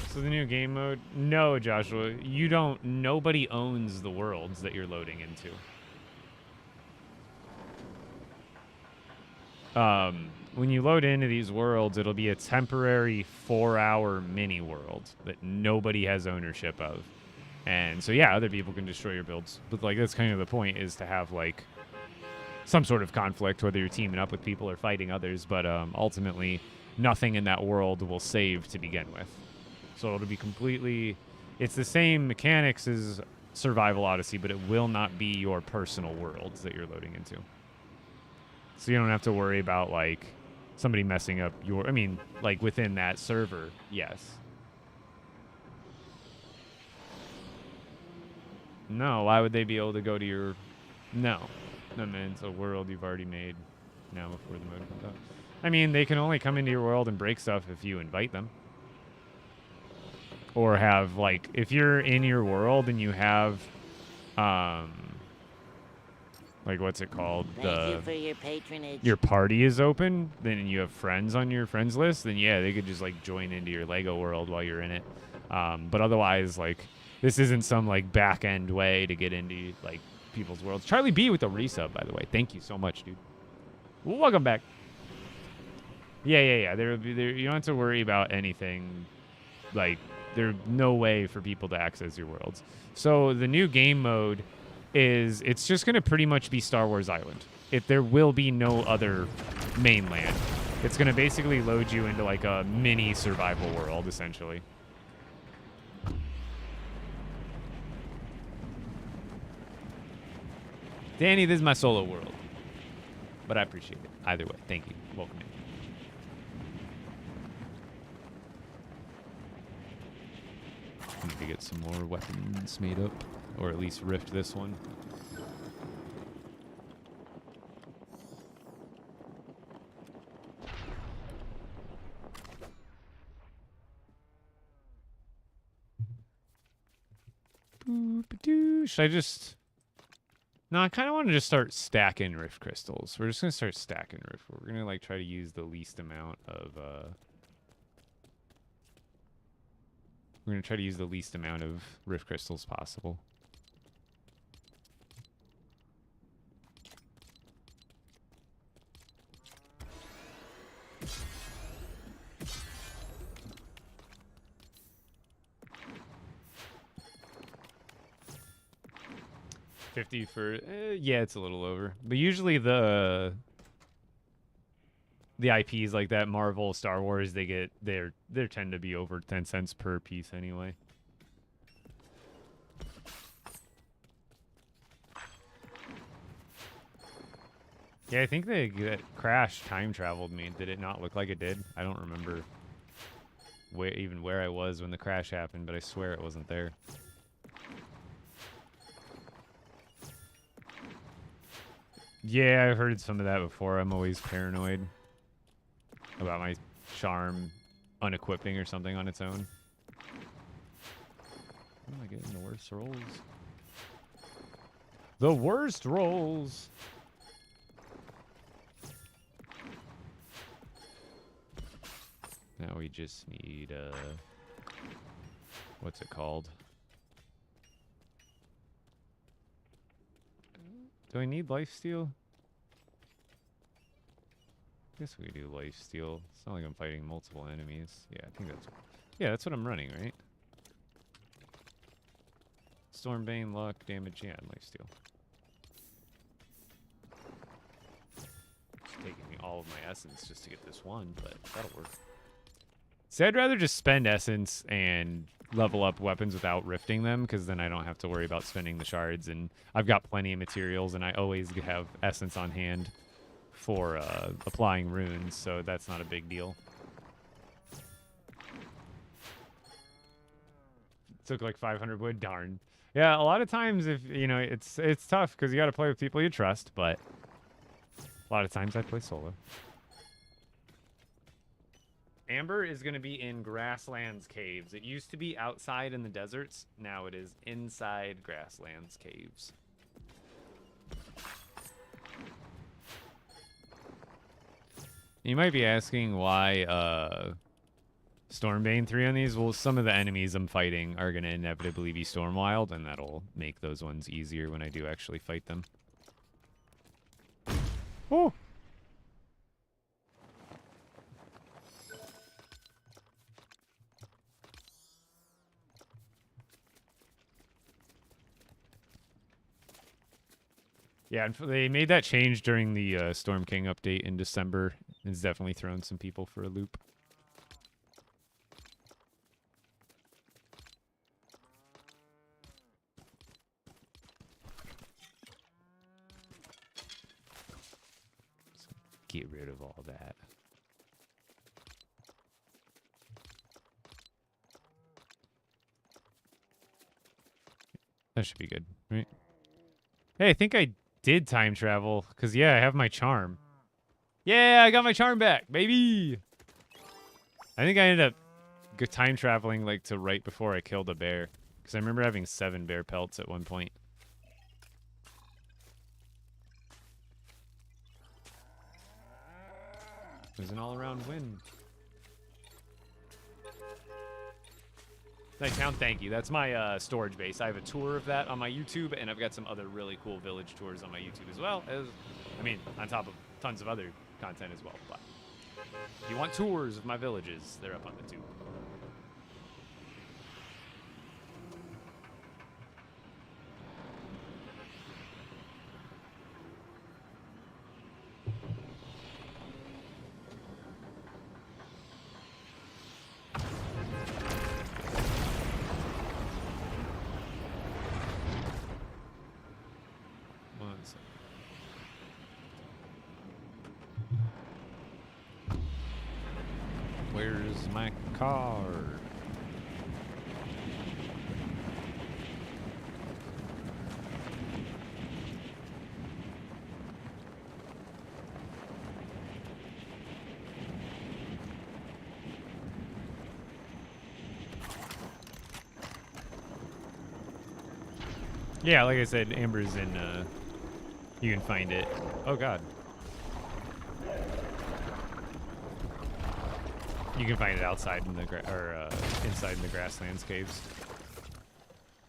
So the new game mode? No, Joshua, you don't. Nobody owns the worlds that you're loading into. When you load into these worlds, it'll be a temporary 4-hour mini world that nobody has ownership of. And so, yeah, other people can destroy your builds. But, like, that's kind of the point, is to have, like, some sort of conflict, whether you're teaming up with people or fighting others. But ultimately, nothing in that world will save to begin with. So it'll be completely... It's the same mechanics as Survival Odyssey, but it will not be your personal worlds that you're loading into. So you don't have to worry about, like, somebody messing up your... I mean, like, within that server, yes. No, why would they be able to go to your... No. I mean, it's a world you've already made now before the mode comes out. I mean, they can only come into your world and break stuff if you invite them. Or have, like, if you're in your world and you have... like, what's it called? Thank you for your patronage. Your party is open, then you have friends on your friends list, then yeah, they could just, like, join into your Lego world while you're in it. But otherwise, like, this isn't some, like, back-end way to get into, like, people's worlds. Charlie B with the resub, by the way. Thank you so much, dude. Well, welcome back. Yeah. You don't have to worry about anything. Like, there's no way for people to access your worlds. So the new game mode... it's just going to pretty much be Star Wars Island. There will be no other mainland. It's going to basically load you into like a mini survival world, essentially. Danny, this is my solo world. But I appreciate it. Either way, thank you. Welcome in. Need to get some more weapons made up. Or at least rift this one. Should I just... No, I kind of want to just start stacking rift crystals. We're just going to start stacking rift. We're going to like try to use the least amount of... We're going to try to use the least amount of rift crystals possible. 50 for yeah, it's a little over. But usually the IPs like that, Marvel, Star Wars, they tend to be over 10 cents per piece anyway. Yeah, I think that crash time traveled me. Did it not look like it did? I don't remember where I was when the crash happened, but I swear it wasn't there. Yeah, I've heard some of that before. I'm always paranoid about my charm unequipping or something on its own. How am I getting the worst rolls? The worst rolls! Now we just need, what's it called? Do I need lifesteal? I guess we do lifesteal. It's not like I'm fighting multiple enemies. Yeah, I think that's what I'm running, right? Stormbane, luck, damage, yeah, and lifesteal. It's taking me all of my essence just to get this one, but that'll work. See, I'd rather just spend essence and level up weapons without rifting them, because then I don't have to worry about spending the shards, and I've got plenty of materials, and I always have essence on hand for applying runes, so that's not a big deal. Took like 500 wood, darn. Yeah, a lot of times, if you know, it's tough because you got to play with people you trust, but a lot of times I play solo. Amber is going to be in Grasslands Caves. It used to be outside in the deserts. Now it is inside Grasslands Caves. You might be asking why Stormbane 3 on these. Well, some of the enemies I'm fighting are going to inevitably be Stormwild, and that'll make those ones easier when I do actually fight them. Oh! Yeah, and they made that change during the Storm King update in December. It's definitely thrown some people for a loop. So get rid of all that. That should be good, right? Hey, I think I did time travel, because, yeah, I have my charm. Yeah, I got my charm back, baby! I think I ended up time traveling, like, to right before I killed a bear, because I remember having 7 bear pelts at one point. It was an all-around win. Nighttown, thank you. That's my storage base. I have a tour of that on my YouTube, and I've got some other really cool village tours on my YouTube as well. I mean, on top of tons of other content as well. But if you want tours of my villages, they're up on the tube. Where's my card? Yeah, like I said, Amber's in, you can find it. Oh, God. You can find it outside in the inside in the Grasslands Caves.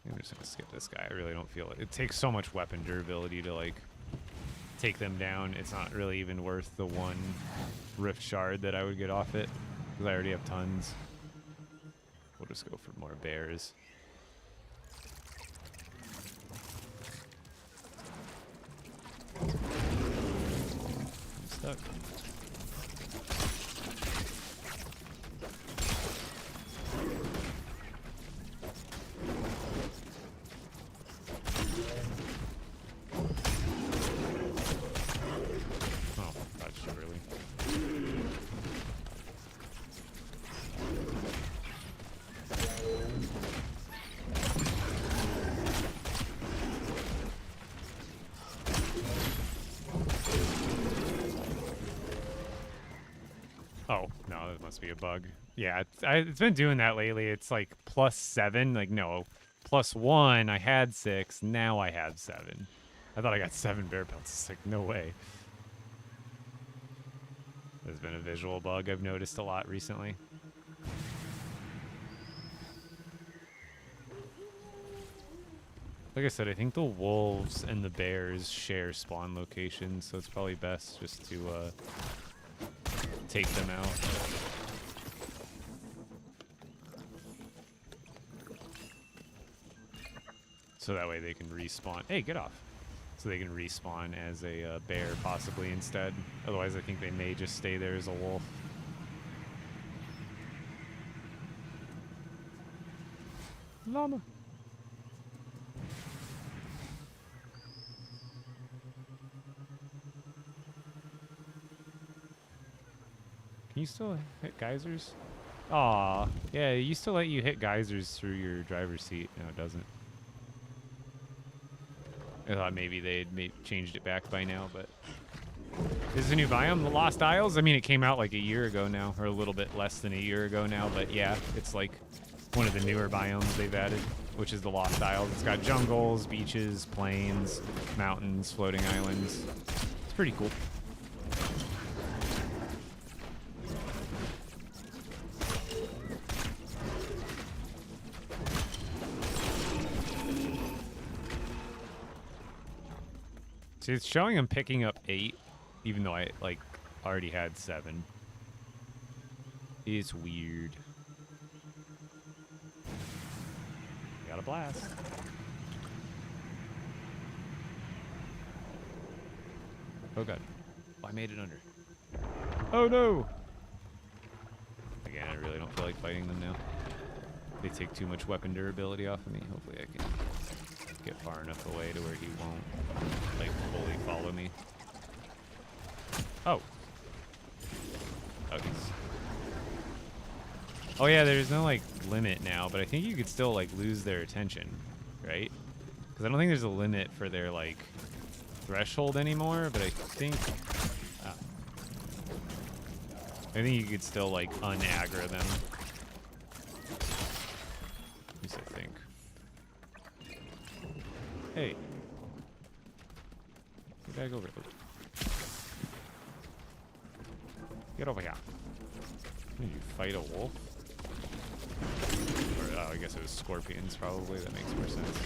I'm just gonna skip this guy. I really don't feel it. It takes so much weapon durability to, like, take them down. It's not really even worth the 1 rift shard that I would get off it, because I already have tons. We'll just go for more bears. Stuck. Oh, that's too early. Oh, no, that must be a bug. Yeah, it's been doing that lately. It's like +7. Like, no, +1. I had 6. Now I have 7. I thought I got 7 bear pelts. It's like, no way. There's been a visual bug I've noticed a lot recently. Like I said, I think the wolves and the bears share spawn locations, so it's probably best just to take them out. So that way they can respawn. Hey, get off. So they can respawn as a bear possibly instead. Otherwise, I think they may just stay there as a wolf. Llama. Can you still hit geysers? Aw, yeah, it used to let you hit geysers through your driver's seat. No, it doesn't. I thought maybe they'd changed it back by now, but... This is a new biome, the Lost Isles? I mean, it came out like a year ago now, or a little bit less than a year ago now, but yeah, it's like one of the newer biomes they've added, which is the Lost Isles. It's got jungles, beaches, plains, mountains, floating islands. It's pretty cool. See, it's showing I'm picking up 8, even though I, like, already had 7. It's weird. Got a blast. Oh, God. Oh, I made it under. Oh, no! Again, I really don't feel like fighting them now. They take too much weapon durability off of me. Hopefully I can get far enough away to where he won't, like, fully follow me. Oh. Okay. Oh, yeah, there's no, like, limit now, but I think you could still, like, lose their attention, right? Because I don't think there's a limit for their, like, threshold anymore, but I think... I think you could still, like, un-aggro them. At least I think. Hey. Get back over here. Get over here. Did you fight a wolf? Or, oh, I guess it was scorpions, probably. That makes more sense.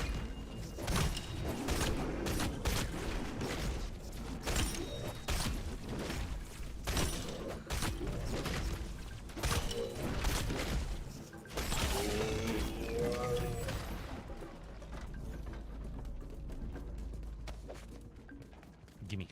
Gimme.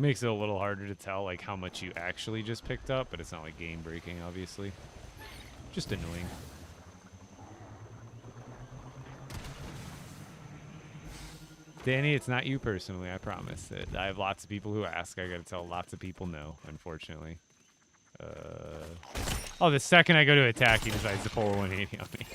Makes it a little harder to tell, like, how much you actually just picked up, but it's not, like, game-breaking, obviously. Just annoying. Danny, it's not you personally, I promise. I have lots of people who ask. I gotta tell lots of people no, unfortunately. Oh, the second I go to attack, he decides to pull a 180 on me.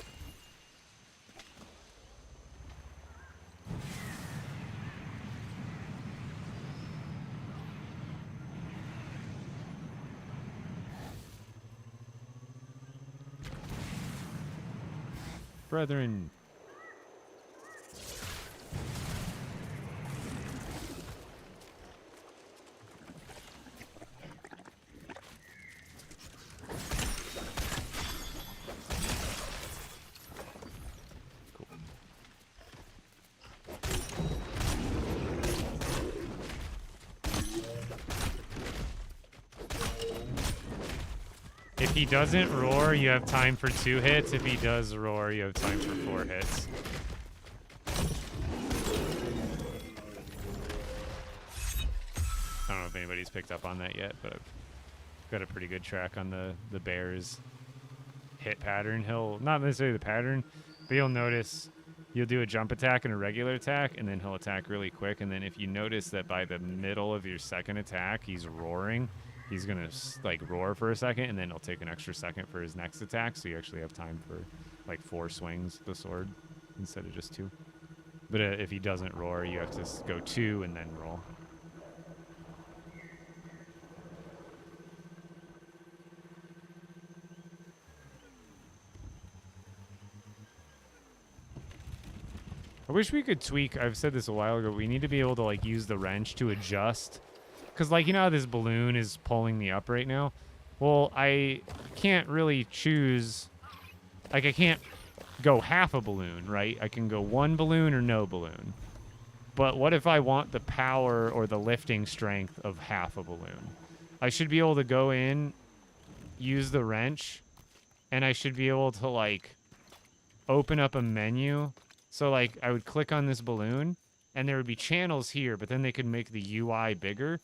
Brethren. Cool. If he doesn't roar, you have time for 2 hits. If he does roar, you have time for 4 hits. if anybody's picked up on that yet, but I've got a pretty good track on the bear's hit pattern. He'll, not necessarily the pattern, but you'll notice you'll do a jump attack and a regular attack, and then he'll attack really quick. And then if you notice that by the middle of your second attack, he's roaring, he's going to like roar for a second, and then he'll take an extra second for his next attack. So you actually have time for like 4 swings with the sword instead of just 2. But if he doesn't roar, you have to go 2 and then roll. I wish we could tweak, I've said this a while ago, we need to be able to like use the wrench to adjust. Because like, you know how this balloon is pulling me up right now? Well, I can't really choose, like I can't go half a balloon, right? I can go 1 balloon or no balloon. But what if I want the power or the lifting strength of half a balloon? I should be able to go in, use the wrench, and I should be able to like open up a menu. So like I would click on this balloon and there would be channels here, but then they could make the UI bigger.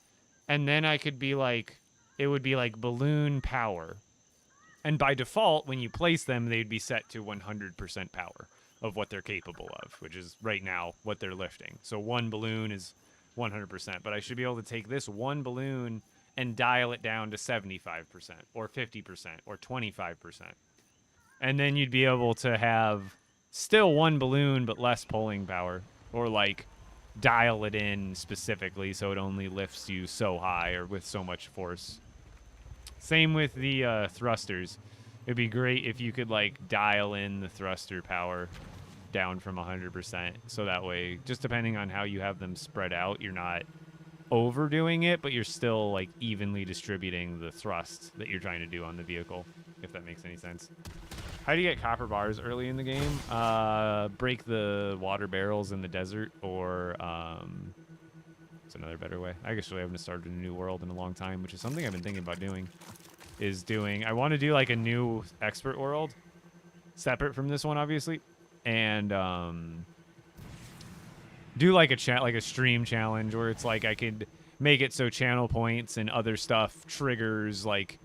And then I could be like, it would be like balloon power. And by default, when you place them, they'd be set to 100% power of what they're capable of, which is right now what they're lifting. So 1 balloon is 100%, but I should be able to take this 1 balloon and dial it down to 75% or 50% or 25%. And then you'd be able to have still 1 balloon, but less pulling power, or like dial it in specifically so it only lifts you so high or with so much force. Same with the thrusters. It'd be great if you could like dial in the thruster power down from 100%, so that way, just depending on how you have them spread out, you're not overdoing it, but you're still like evenly distributing the thrust that you're trying to do on the vehicle, if that makes any sense. How do you get copper bars early in the game? Break the water barrels in the desert, or it's another better way. I actually haven't started a new world in a long time, which is something I've been thinking about doing. I want to do like a new expert world, separate from this one, obviously, and do like a stream challenge where it's like I could make it so channel points and other stuff triggers like.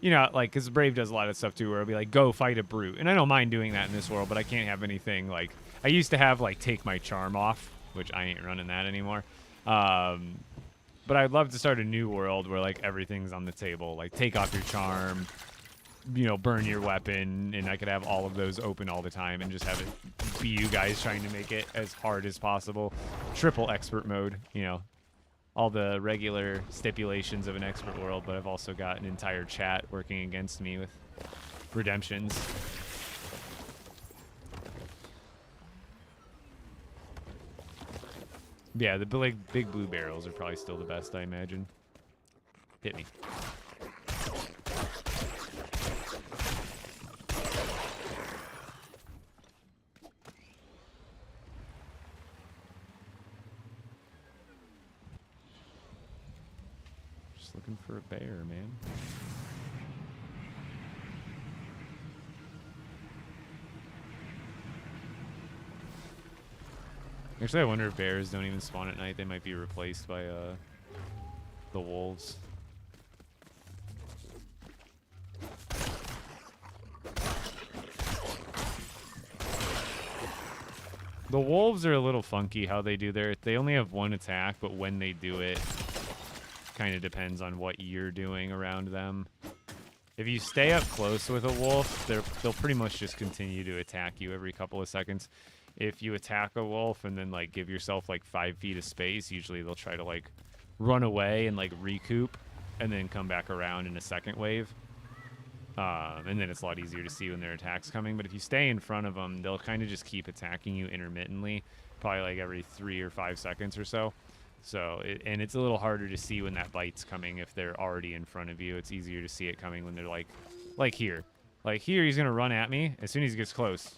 You know, like, because Brave does a lot of stuff, too, where it'll be like, go fight a brute. And I don't mind doing that in this world, but I can't have anything, like, I used to have, like, take my charm off, which I ain't running that anymore. But I'd love to start a new world where, like, everything's on the table. Like, take off your charm, you know, burn your weapon, and I could have all of those open all the time and just have it be you guys trying to make it as hard as possible. Triple expert mode, you know. All the regular stipulations of an expert world, but I've also got an entire chat working against me with redemptions. Yeah, the big blue barrels are probably still the best, I imagine. Hit me. Looking for a bear, man. Actually, I wonder if bears don't even spawn at night. They might be replaced by the wolves. The wolves are a little funky how they do they only have 1 attack, but when they do it, kind of depends on what you're doing around them. If you stay up close with a wolf, they'll pretty much just continue to attack you every couple of seconds. If you attack a wolf and then like give yourself like 5 feet of space, usually they'll try to like run away and like recoup and then come back around in a second wave. And then it's a lot easier to see when their attack's coming. But if you stay in front of them, they'll kind of just keep attacking you intermittently, probably like every 3 or 5 seconds or so. So, and it's a little harder to see when that bite's coming if they're already in front of you. It's easier to see it coming when they're like here. Like here, he's going to run at me. As soon as he gets close,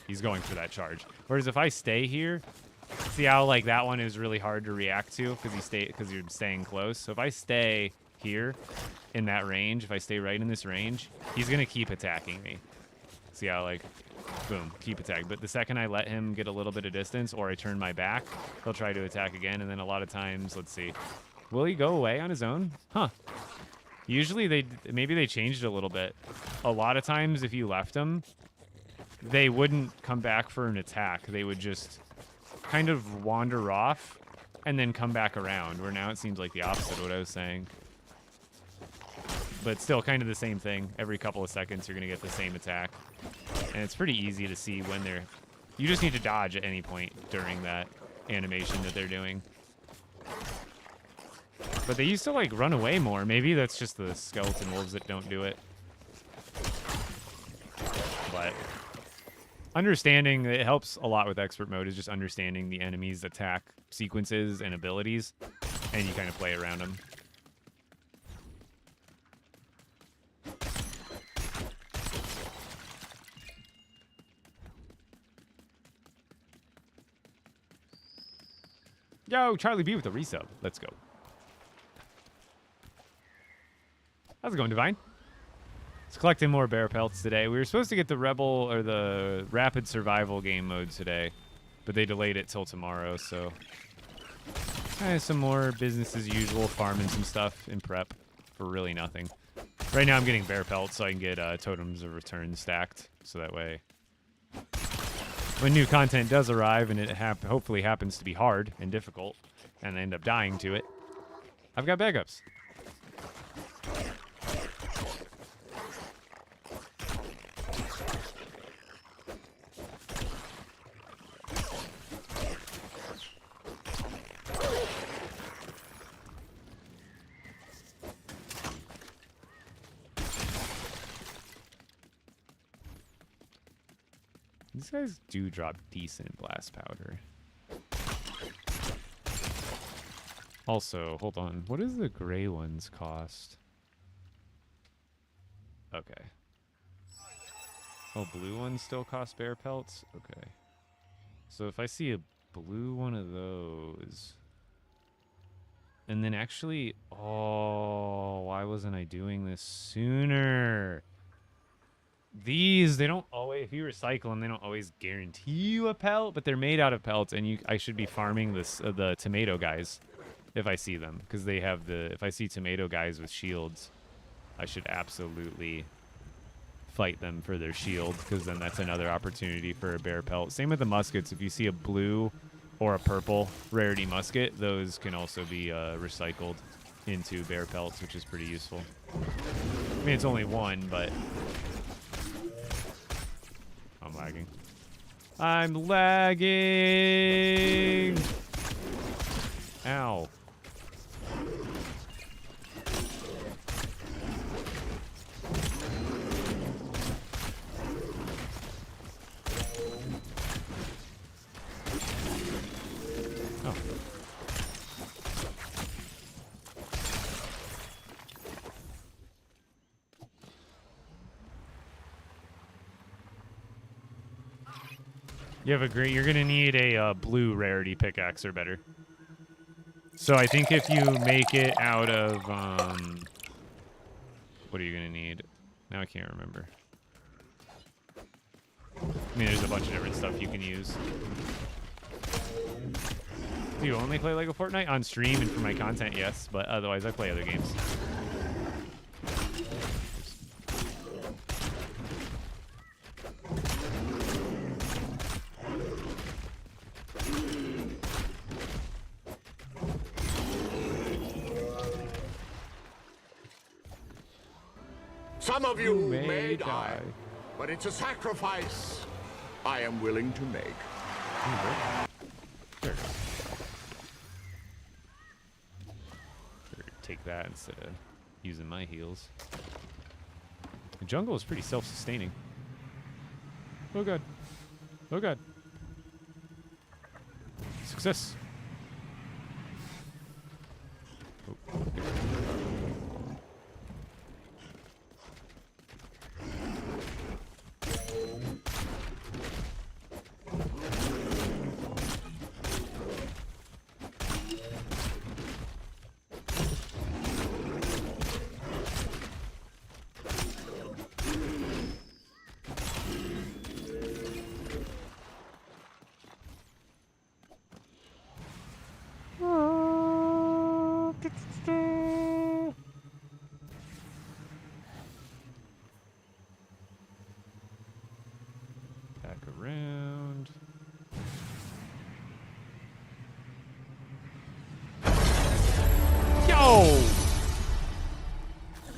he's going for that charge. Whereas if I stay here, see how like that one is really hard to react to because you're staying close. So if I stay here in that range, if I stay right in this range, he's going to keep attacking me. See how like, boom, keep attacking. But the second I let him get a little bit of distance or I turn my back, he'll try to attack again. And then a lot of times, let's see, Will he go away on his own? Huh. Usually maybe they changed it a little bit. A lot of times if you left them, they wouldn't come back for an attack. They would just kind of wander off and then come back around, where now it seems like the opposite of what I was saying. But still kind of the same thing. Every couple of seconds you're going to get the same attack. And it's pretty easy to see when they're... You just need to dodge at any point during that animation that they're doing. But they used to, like, run away more. Maybe that's just the skeleton wolves that don't do it. But understanding, it helps a lot with expert mode, is just understanding the enemy's attack sequences and abilities, and you kind of play around them. Yo, Charlie B with a resub. Let's go. How's it going, Divine? Let's collecting more bear pelts today. We were supposed to get the Rebel or the Rapid Survival game mode today, but they delayed it till tomorrow, so some more business as usual, farming some stuff in prep for really nothing. Right now I'm getting bear pelts so I can get Totems of Return stacked, so that way when new content does arrive and it hopefully happens to be hard and difficult and I end up dying to it, I've got backups. These guys do drop decent blast powder. Also, hold on. What does the gray ones cost? Okay. Oh, blue ones still cost bear pelts? Okay. So if I see a blue one of those... And then actually... Oh, why wasn't I doing this sooner? These, they don't always, if you recycle them, they don't always guarantee you a pelt, but they're made out of pelts, and I should be farming the tomato guys if I see them, because they have if I see tomato guys with shields, I should absolutely fight them for their shield, because then that's another opportunity for a bear pelt. Same with the muskets. If you see a blue or a purple rarity musket, those can also be recycled into bear pelts, which is pretty useful. I mean, it's only one, but... I'm lagging. I'm lagging! Ow. Oh. You're gonna need a blue rarity pickaxe or better. So I think if you make it out of, what are you gonna need? Now I can't remember. I mean, there's a bunch of different stuff you can use. Do you only play LEGO Fortnite? On stream and for my content, yes, but otherwise I play other games. Some of you may die, but it's a sacrifice I am willing to make. There. Take that instead of using my heals. The jungle is pretty self-sustaining. Oh god. Oh god. Success. Oh.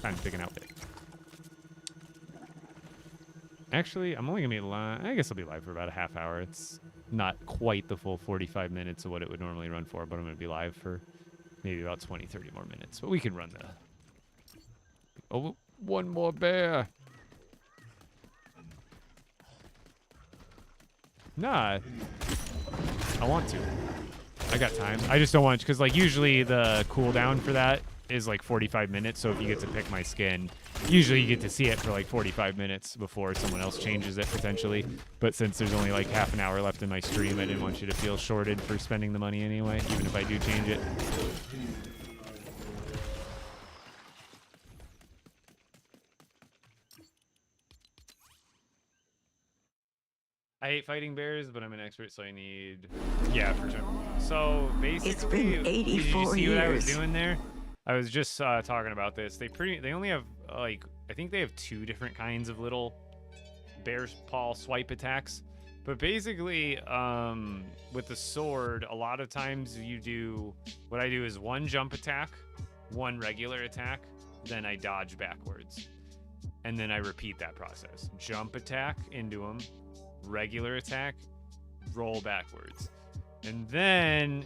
time to pick an outfit. Actually, I'm only gonna be live. I guess I'll be live for about a half hour. It's not quite the full 45 minutes of what it would normally run for, but I'm gonna be live for maybe about 20, 30 more minutes. But we can run the. Oh, one more bear. Nah, I want to. I got time. I just don't want to, because like usually the cooldown for that is like 45 minutes. So if you get to pick my skin, usually you get to see it for like 45 minutes before someone else changes it potentially. But since there's only like half an hour left in my stream, I didn't want you to feel shorted for spending the money anyway, even if I do change it. I hate fighting bears, but I'm an expert, so I need... Yeah, for sure. So, basically, It's been 84 did you see what I was years. doing there? I was just talking about this. They only have, like, I think they have 2 different kinds of little bear's paw swipe attacks. But basically, with the sword, a lot of times you do... What I do is 1 jump attack, 1 regular attack, then I dodge backwards. And then I repeat that process. Jump attack into them. Regular attack, roll backwards. And then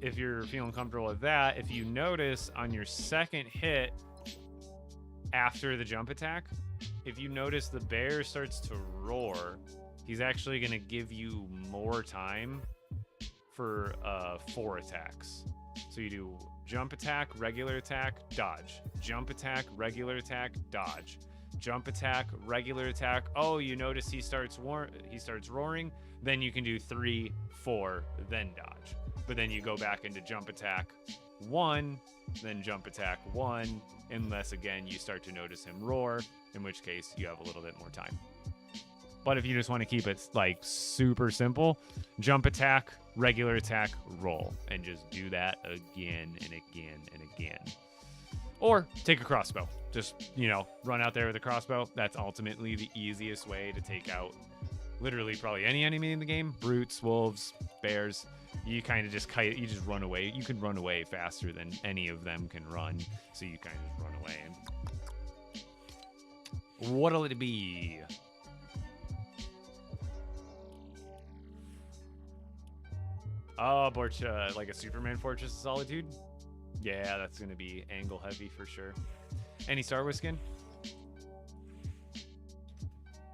if you're feeling comfortable with that, if you notice on your second hit after the jump attack, if you notice the bear starts to roar, he's actually going to give you more time for 4 attacks. So you do jump attack, regular attack, dodge. Jump attack, regular attack, dodge. Jump attack, regular attack. Oh, you notice he starts roaring. Then you can do 3, 4, then dodge. But then you go back into jump attack 1, then jump attack 1, unless again you start to notice him roar, in which case you have a little bit more time. But if you just want to keep it like super simple, jump attack, regular attack, roll, and just do that again and again and again. Or take a crossbow. Just, you know, run out there with a crossbow. That's ultimately the easiest way to take out literally probably any enemy in the game. Brutes, wolves, bears. You kind of just run away. You can run away faster than any of them can run. So you kind of just run away. And what'll it be? Oh, like a Superman Fortress of Solitude? Yeah, that's going to be angle heavy for sure. Any Star Wars skin?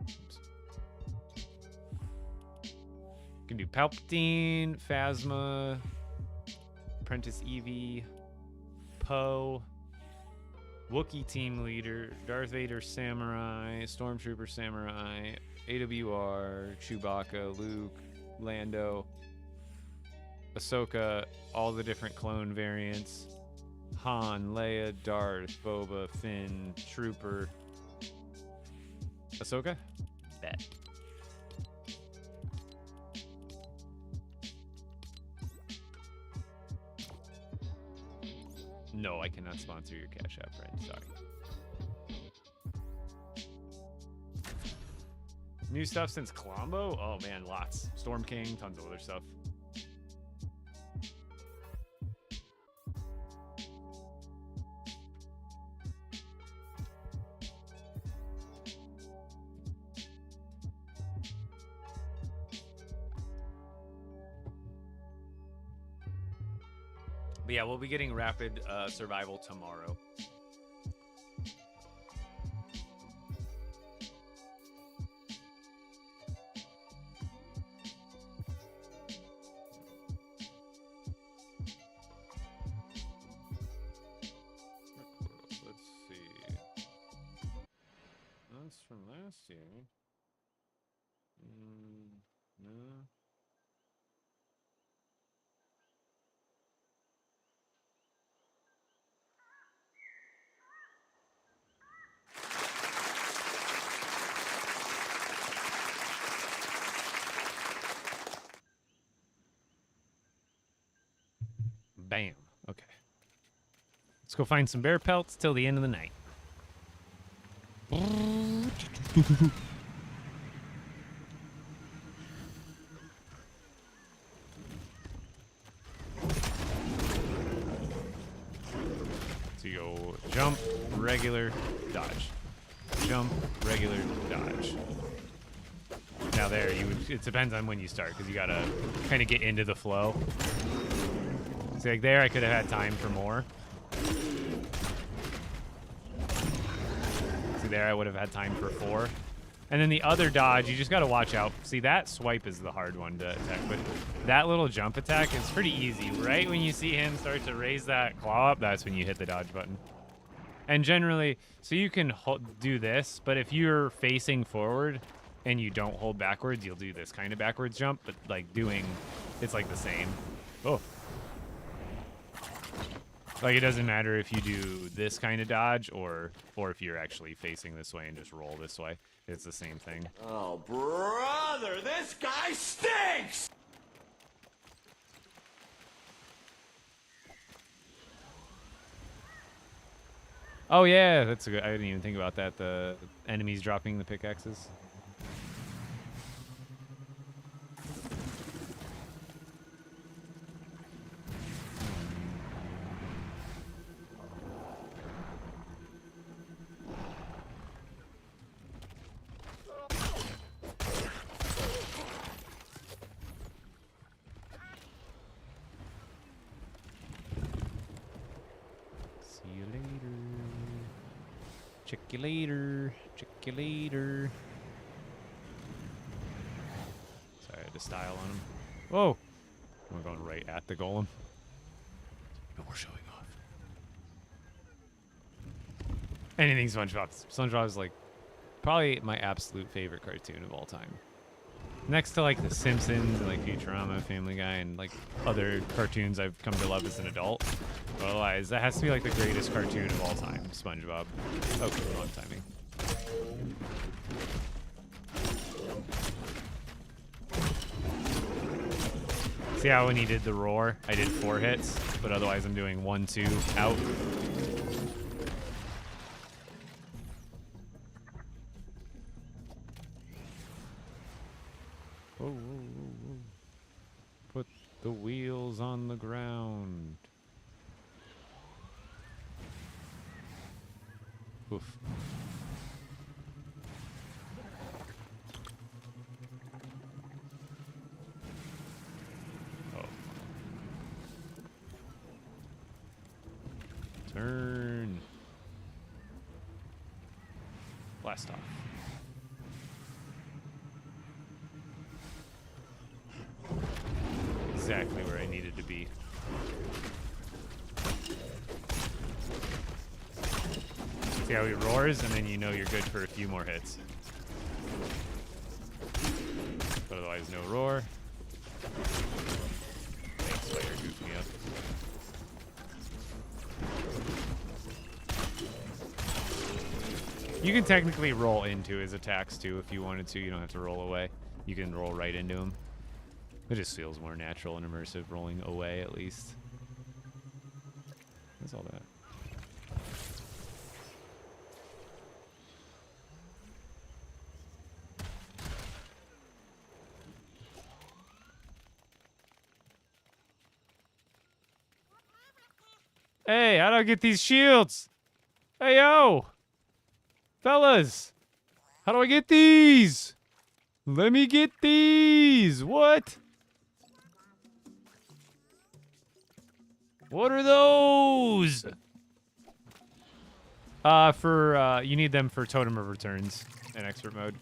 Oops. Can do Palpatine, Phasma, Apprentice Eevee, Poe, Wookiee Team Leader, Darth Vader Samurai, Stormtrooper Samurai, AWR, Chewbacca, Luke, Lando, Ahsoka, all the different clone variants. Han, Leia, Darth, Boba, Finn, Trooper. Ahsoka? Bet. No, I cannot sponsor your Cash App, friend. Sorry. New stuff since Colombo? Oh man, lots. Storm King, tons of other stuff. But yeah, we'll be getting rapid survival tomorrow. Let's see. That's from last year. No. Bam. Okay. Let's go find some bear pelts till the end of the night. So you go jump, regular, dodge. Jump, regular, dodge. Now there, it depends on when you start, because you gotta kind of get into the flow. See, like there, I could have had time for more. See there, I would have had time for 4. And then the other dodge, you just gotta watch out. See, that swipe is the hard one to attack, but that little jump attack is pretty easy. Right when you see him start to raise that claw up, that's when you hit the dodge button. And generally, so you can do this, but if you're facing forward and you don't hold backwards, you'll do this kind of backwards jump, but like it's like the same. Oh. Like it doesn't matter if you do this kind of dodge or if you're actually facing this way and just roll this way. It's the same thing. Oh, brother, this guy stinks! Oh yeah, that's a good. I didn't even think about that. The enemies dropping the pickaxes. Check you later. Check you later. Sorry, I had to style on him. Whoa! We're going right at the golem. No more showing off. Anything SpongeBob. SpongeBob is like probably my absolute favorite cartoon of all time. Next to like The Simpsons and like Futurama, Family Guy, and like other cartoons I've come to love as an adult. But otherwise, that has to be like the greatest cartoon of all time, SpongeBob. Okay, wrong timing. See how when he did the roar, I did 4 hits, but otherwise I'm doing 1, 2, out. Whoa, whoa, whoa, whoa. Put the wheels on the ground. Oof. Oh. Turn. Blast off. Exactly where I needed to be. See how he roars, and then you know you're good for a few more hits. But otherwise, no roar. Thanks, Slayer, goofed me up. You can technically roll into his attacks too if you wanted to. You don't have to roll away. You can roll right into him. It just feels more natural and immersive rolling away, at least. What's all that? Hey, how do I get these shields? Hey, yo! Fellas! How do I get these? Let me get these! What? What are those? You need them for Totem of Returns in expert mode.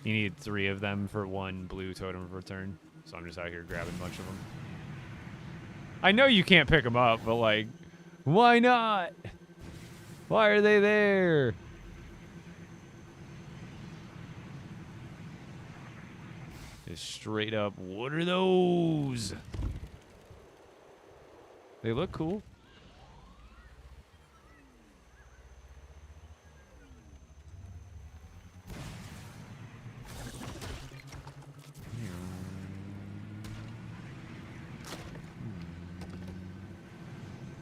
You need 3 of them for 1 blue Totem of Return. So I'm just out here grabbing a bunch of them. I know you can't pick them up, but like, why not? Why are they there? Just straight up, what are those? They look cool.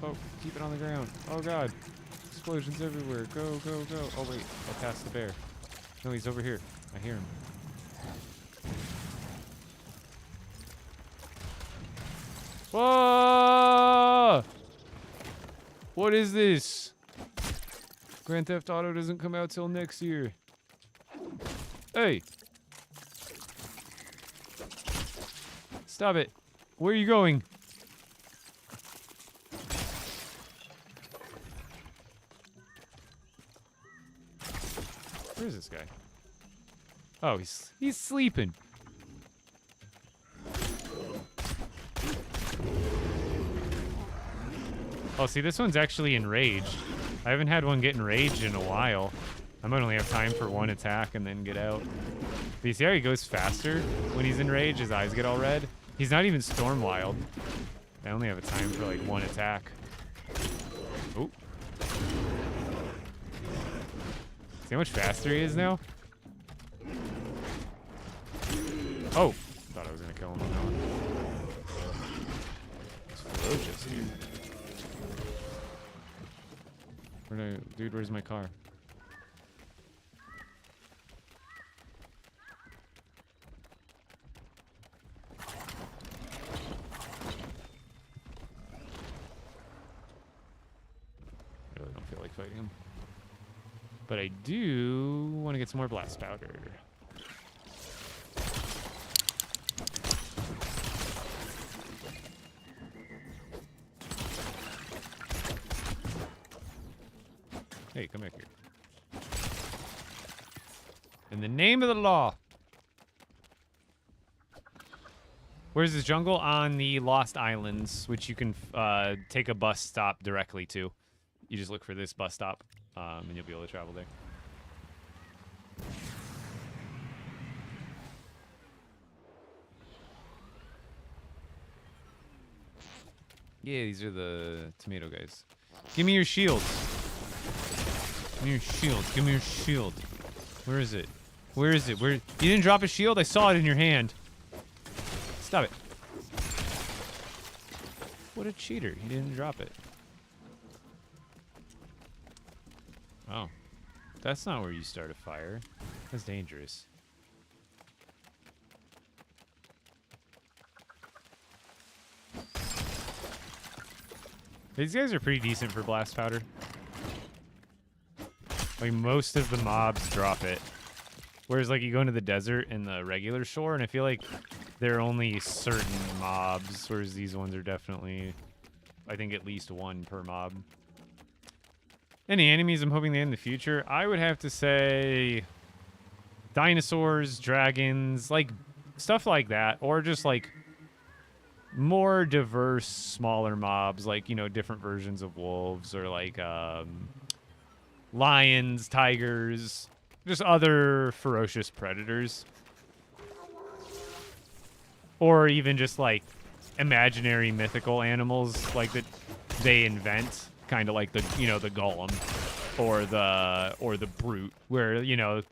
Oh, keep it on the ground. Oh god. Explosions everywhere. Go, go, go. Oh wait, I passed the bear. No, he's over here. I hear him. Whoa! What is this? Grand Theft Auto doesn't come out till next year. Hey! Stop it. Where are you going? Where is this guy? Oh, he's sleeping. Oh, see, this one's actually enraged. I haven't had one get enraged in a while. I might only have time for one attack and then get out. But you see how he goes faster when he's enraged? His eyes get all red. He's not even storm wild. I only have a time for like one attack. Oh. See how much faster he is now? Oh. Thought I was gonna kill him on that one. It's ferocious, dude. Dude, where's my car? I really don't feel like fighting him. But I do want to get some more blast powder. Hey, come back here. In the name of the law. Where's this jungle? On the Lost Islands, which you can take a bus stop directly to. You just look for this bus stop, and you'll be able to travel there. Yeah, these are the tomato guys. Give me your shields. Give me your shield. Give me your shield. Where is it? Where is it? Where? You didn't drop a shield? I saw it in your hand. Stop it. What a cheater. He didn't drop it. Oh. That's not where you start a fire. That's dangerous. These guys are pretty decent for blast powder. Like, most of the mobs drop it. Whereas, like, you go into the desert and the regular shore, and I feel like there are only certain mobs, whereas these ones are definitely, I think, at least one per mob. Any enemies I'm hoping they in the future? I would have to say dinosaurs, dragons, like, stuff like that. Or just, like, more diverse, smaller mobs, like, you know, different versions of wolves, or, like, lions, tigers, just other ferocious predators. Or even just like imaginary mythical animals like that they invent, kind of like the, you know, the golem or the brute, where, you know,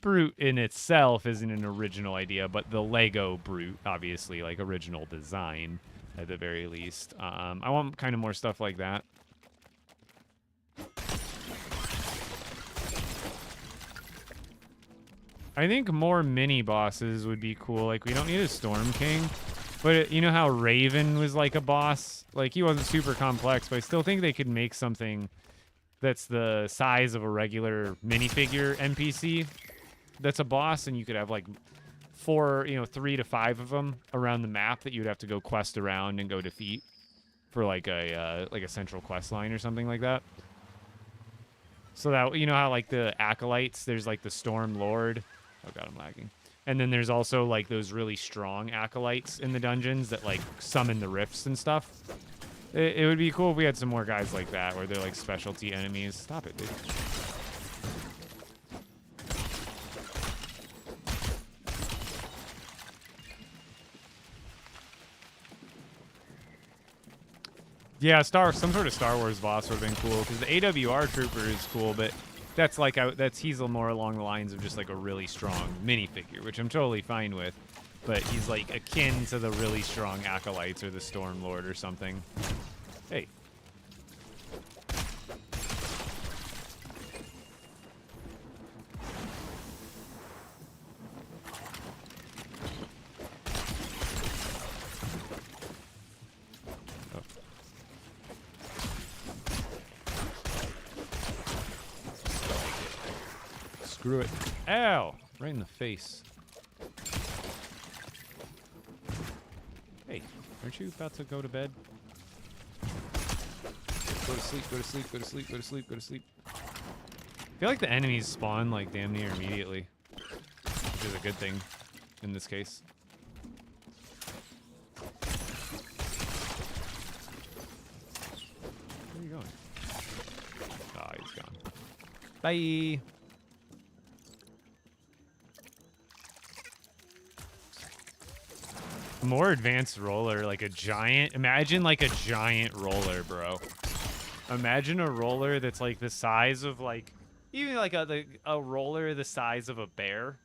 brute in itself isn't an original idea, but the Lego brute, obviously, like original design at the very least. I want kind of more stuff like that. I think more mini bosses would be cool. Like, we don't need a Storm King, but you know how Raven was like a boss? Like, he wasn't super complex, but I still think they could make something that's the size of a regular minifigure NPC that's a boss, and you could have like 3 to 5 of them around the map that you'd have to go quest around and go defeat for like a central quest line or something like that. So that, you know how like the acolytes, there's like the Storm Lord. Oh god, I'm lagging. And then there's also like those really strong acolytes in the dungeons that like summon the rifts and stuff. It would be cool if we had some more guys like that, where they're like specialty enemies. Stop it, dude. Yeah, some sort of Star Wars boss would have been cool, because the AWR trooper is cool, but that's like he's more along the lines of just like a really strong minifigure, which I'm totally fine with. But he's like akin to the really strong acolytes or the Storm Lord or something. Hey. Screw it. Ow! Right in the face. Hey, aren't you about to go to bed? Go to sleep, go to sleep, go to sleep, go to sleep, go to sleep. I feel like the enemies spawn like damn near immediately, which is a good thing in this case. Where are you going? Oh, he's gone. Bye. More advanced roller, like a giant. Imagine like a giant roller, bro. Imagine a roller that's like the size of like, even like a roller the size of a bear.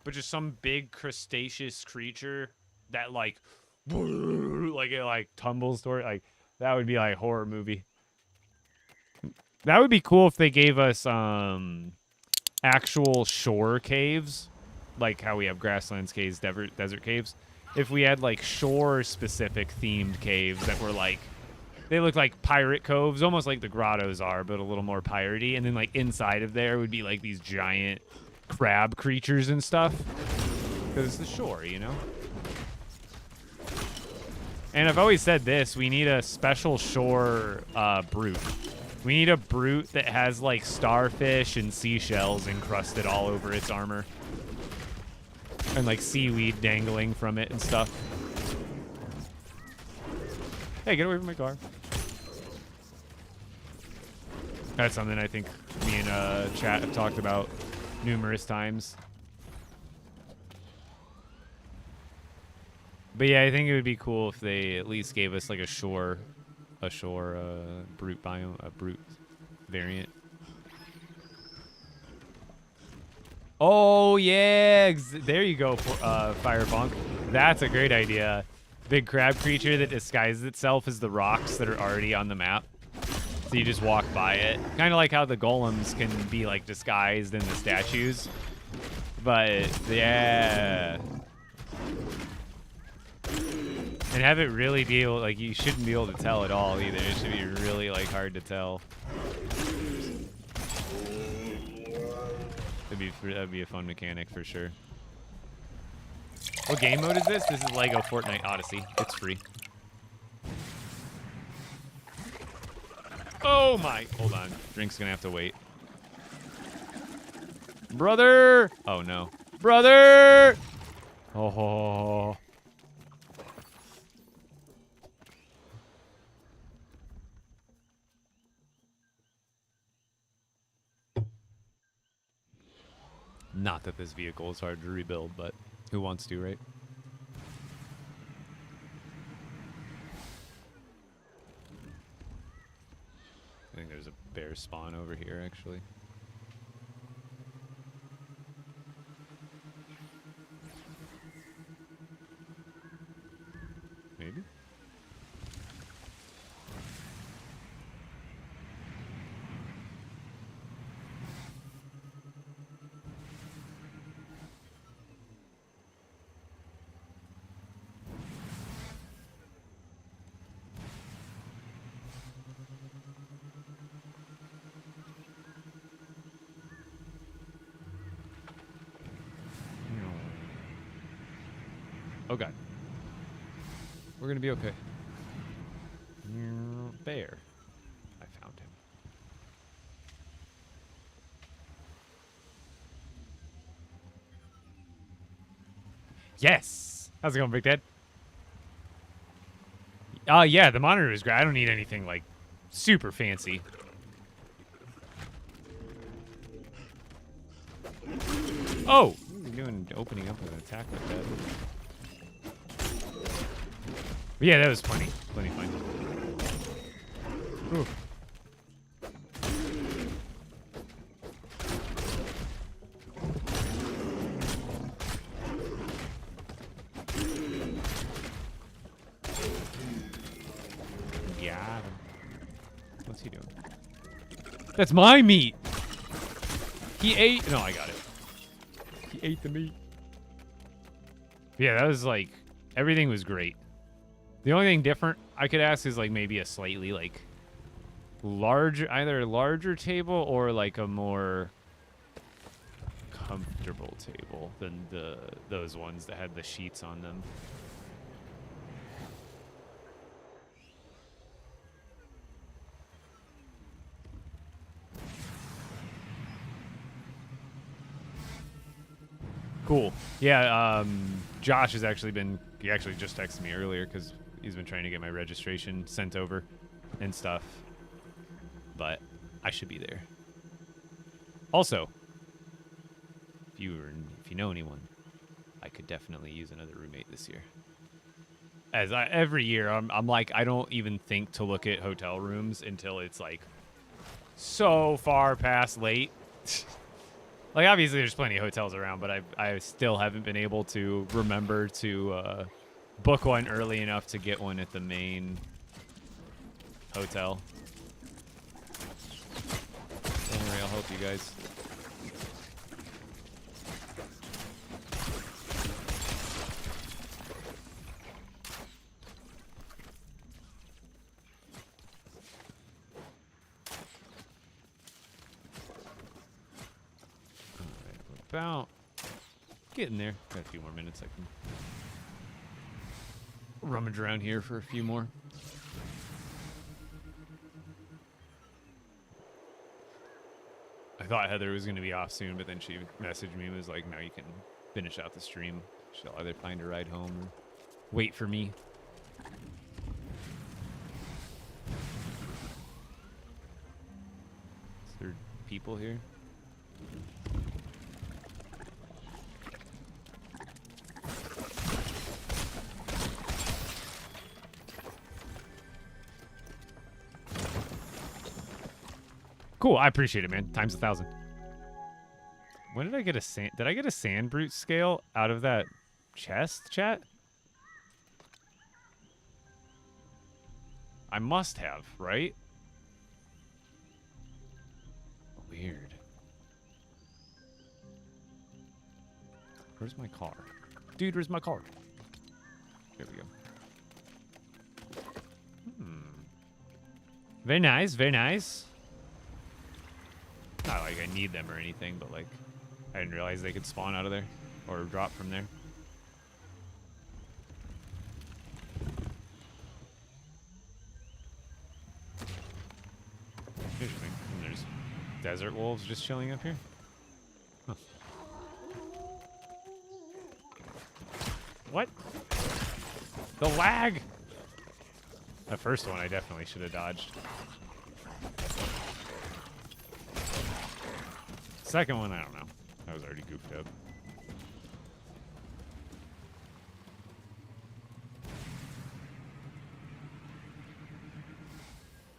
But just some big crustaceous creature that like it like tumbles toward, like that would be like horror movie. That would be cool if they gave us actual shore caves, like how we have grasslands caves, desert caves. If we had like shore specific themed caves that were like, they look like pirate coves, almost like the grottos are, but a little more piratey. And then like inside of there would be like these giant crab creatures and stuff, because it's the shore, you know. And I've always said this: we need a special shore brute. We need a brute that has like starfish and seashells encrusted all over its armor, and like seaweed dangling from it and stuff. Hey, get away from my car. That's something I think me and chat have talked about numerous times. But yeah, I think it would be cool if they at least gave us like a shore brute biome, a brute variant. Oh yeah, there you go, Firefunk. That's a great idea. Big crab creature that disguises itself as the rocks that are already on the map. So you just walk by it. Kind of like how the golems can be like disguised in the statues. But yeah. And have it really be able, like, you shouldn't be able to tell at all either. It should be really like hard to tell. That'd be a fun mechanic for sure. What game mode is this? This is LEGO Fortnite Odyssey. It's free. Oh my! Hold on. Drink's gonna have to wait. Brother! Oh no. Brother! Oh. Not that this vehicle is hard to rebuild, but who wants to, right? I think there's a bear spawn over here, actually. Maybe? Oh god. We're gonna be okay. Bear. I found him. Yes! How's it going, Big Dad? Yeah, the monitor is great. I don't need anything like super fancy. Oh! What are you doing opening up an attack like that? But yeah, that was plenty fun. Ooh. Yeah. What's he doing? That's my meat! He ate... No, I got it. He ate the meat. Yeah, that was like... Everything was great. The only thing different I could ask is like maybe a slightly like either a larger table or like a more comfortable table than those ones that had the sheets on them. Cool. Yeah, Josh has actually he actually just texted me earlier because he's been trying to get my registration sent over and stuff. But I should be there. Also, if you know anyone, I could definitely use another roommate this year. Every year, I'm like, I don't even think to look at hotel rooms until it's like so far past late. Like, obviously, there's plenty of hotels around, but I still haven't been able to remember to book one early enough to get one at the main hotel. Don't worry, I'll help you guys. About getting there. Got a few more minutes. I can rummage around here for a few more. I thought Heather was going to be off soon, but then she messaged me and was like, no, you can finish out the stream. She'll either find a ride home or wait for me. Is there people here? Cool, I appreciate it, man. Times 1,000. When did I get did I get a sand brute scale out of that chest, chat? I must have, right? Weird. Where's my car? Dude, where's my car? There we go. Very nice, very nice. Not like I need them or anything, but like I didn't realize they could spawn out of there or drop from there. Interesting. And there's desert wolves just chilling up here. Huh. What? The lag! The first one I definitely should have dodged. Second one, I don't know. I was already goofed up.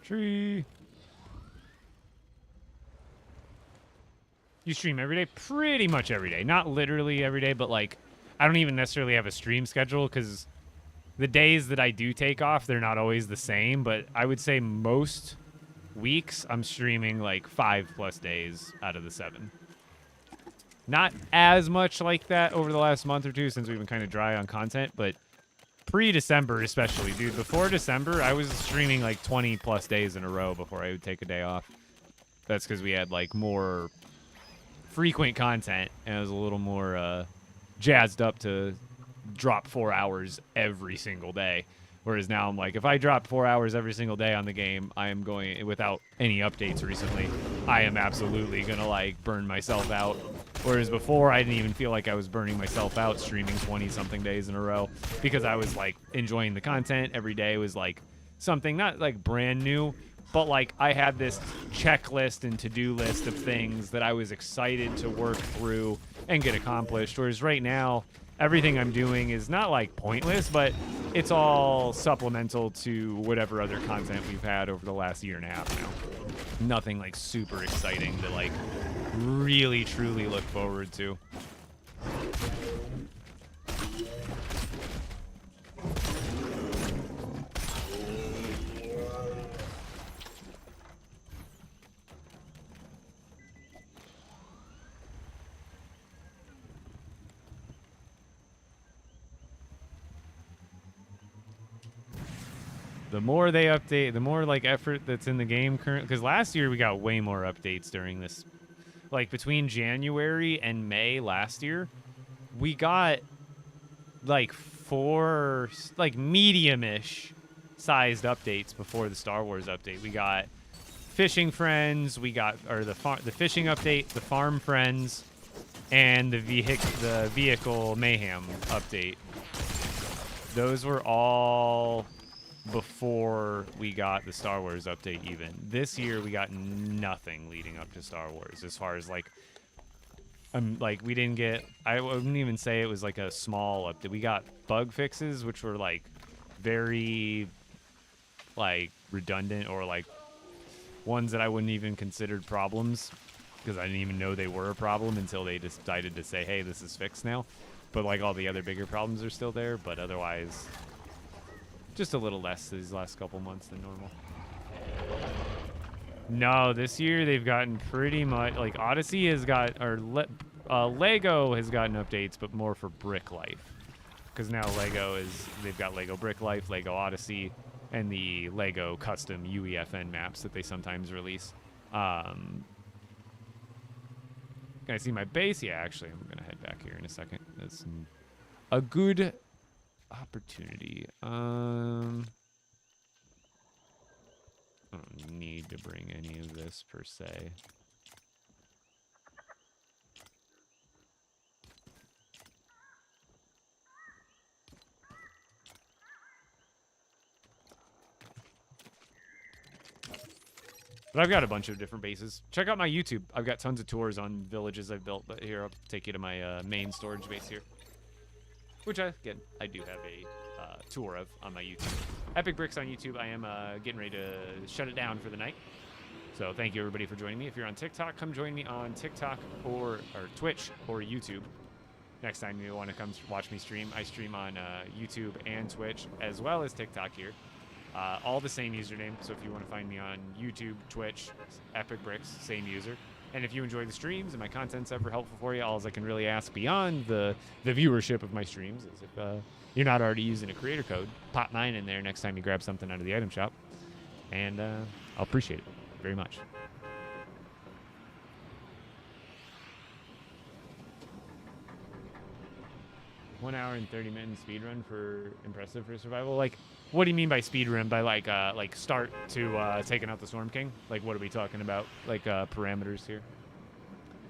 Tree. You stream every day? Pretty much every day. Not literally every day, but like, I don't even necessarily have a stream schedule because the days that I do take off, they're not always the same, but I would say most weeks I'm streaming like 5+ days out of the 7. Not as much like that over the last month or two since we've been kind of dry on content, but pre-December especially, dude. Before December, I was streaming like 20+ days in a row before I would take a day off. That's because we had like more frequent content and I was a little more jazzed up to drop 4 hours every single day. Whereas now I'm like, if I drop 4 hours every single day on the game, I am going, without any updates recently, I am absolutely going to like burn myself out. Whereas before, I didn't even feel like I was burning myself out streaming 20-something days in a row because I was like enjoying the content. Every day was like something not like brand new, but like I had this checklist and to-do list of things that I was excited to work through and get accomplished. Whereas right now, everything I'm doing is not like pointless, but it's all supplemental to whatever other content we've had over the last year and a half now. Nothing like super exciting to like really truly look forward to. the more they update, the more like effort that's in the game current. Because last year we got way more updates during this. Like between January and May last year, we got like 4 like medium-ish sized updates before the Star Wars update. We got Fishing Friends, we got the fishing update, the Farm Friends, and the vehicle mayhem update. Those were all before we got the Star Wars update even. This year we got nothing leading up to Star Wars as far as like we didn't get, I wouldn't even say it was like a small update. We got bug fixes which were like very like redundant or like ones that I wouldn't even considered problems because I didn't even know they were a problem until they decided to say, hey, this is fixed now. But like all the other bigger problems are still there, but otherwise just a little less these last couple months than normal. No, this year they've gotten pretty much, like Odyssey has got, or LEGO has gotten updates, but more for Brick Life. Because now they've got LEGO Brick Life, LEGO Odyssey, and the LEGO custom UEFN maps that they sometimes release. Can I see my base? Yeah, actually, I'm going to head back here in a second. That's a good opportunity. I don't need to bring any of this per se. But I've got a bunch of different bases. Check out my YouTube. I've got tons of tours on villages I've built. But here, I'll take you to my main storage base here. Which, again, I do have a tour of on my YouTube. Epic Bricks on YouTube. I am getting ready to shut it down for the night. So thank you, everybody, for joining me. If you're on TikTok, come join me on TikTok or Twitch or YouTube. Next time you want to come watch me stream, I stream on YouTube and Twitch, as well as TikTok here. All the same username, so if you want to find me on YouTube, Twitch, Epic Bricks, same user. And if you enjoy the streams and my content's ever helpful for you, all I can really ask beyond the viewership of my streams is if you're not already using a creator code, pop mine in there next time you grab something out of the item shop. And I'll appreciate it very much. One hour and 30 minute speedrun for impressive for survival. Like, what do you mean by speedrun? By like start to taking out the Storm King? Like, what are we talking about? Like parameters here?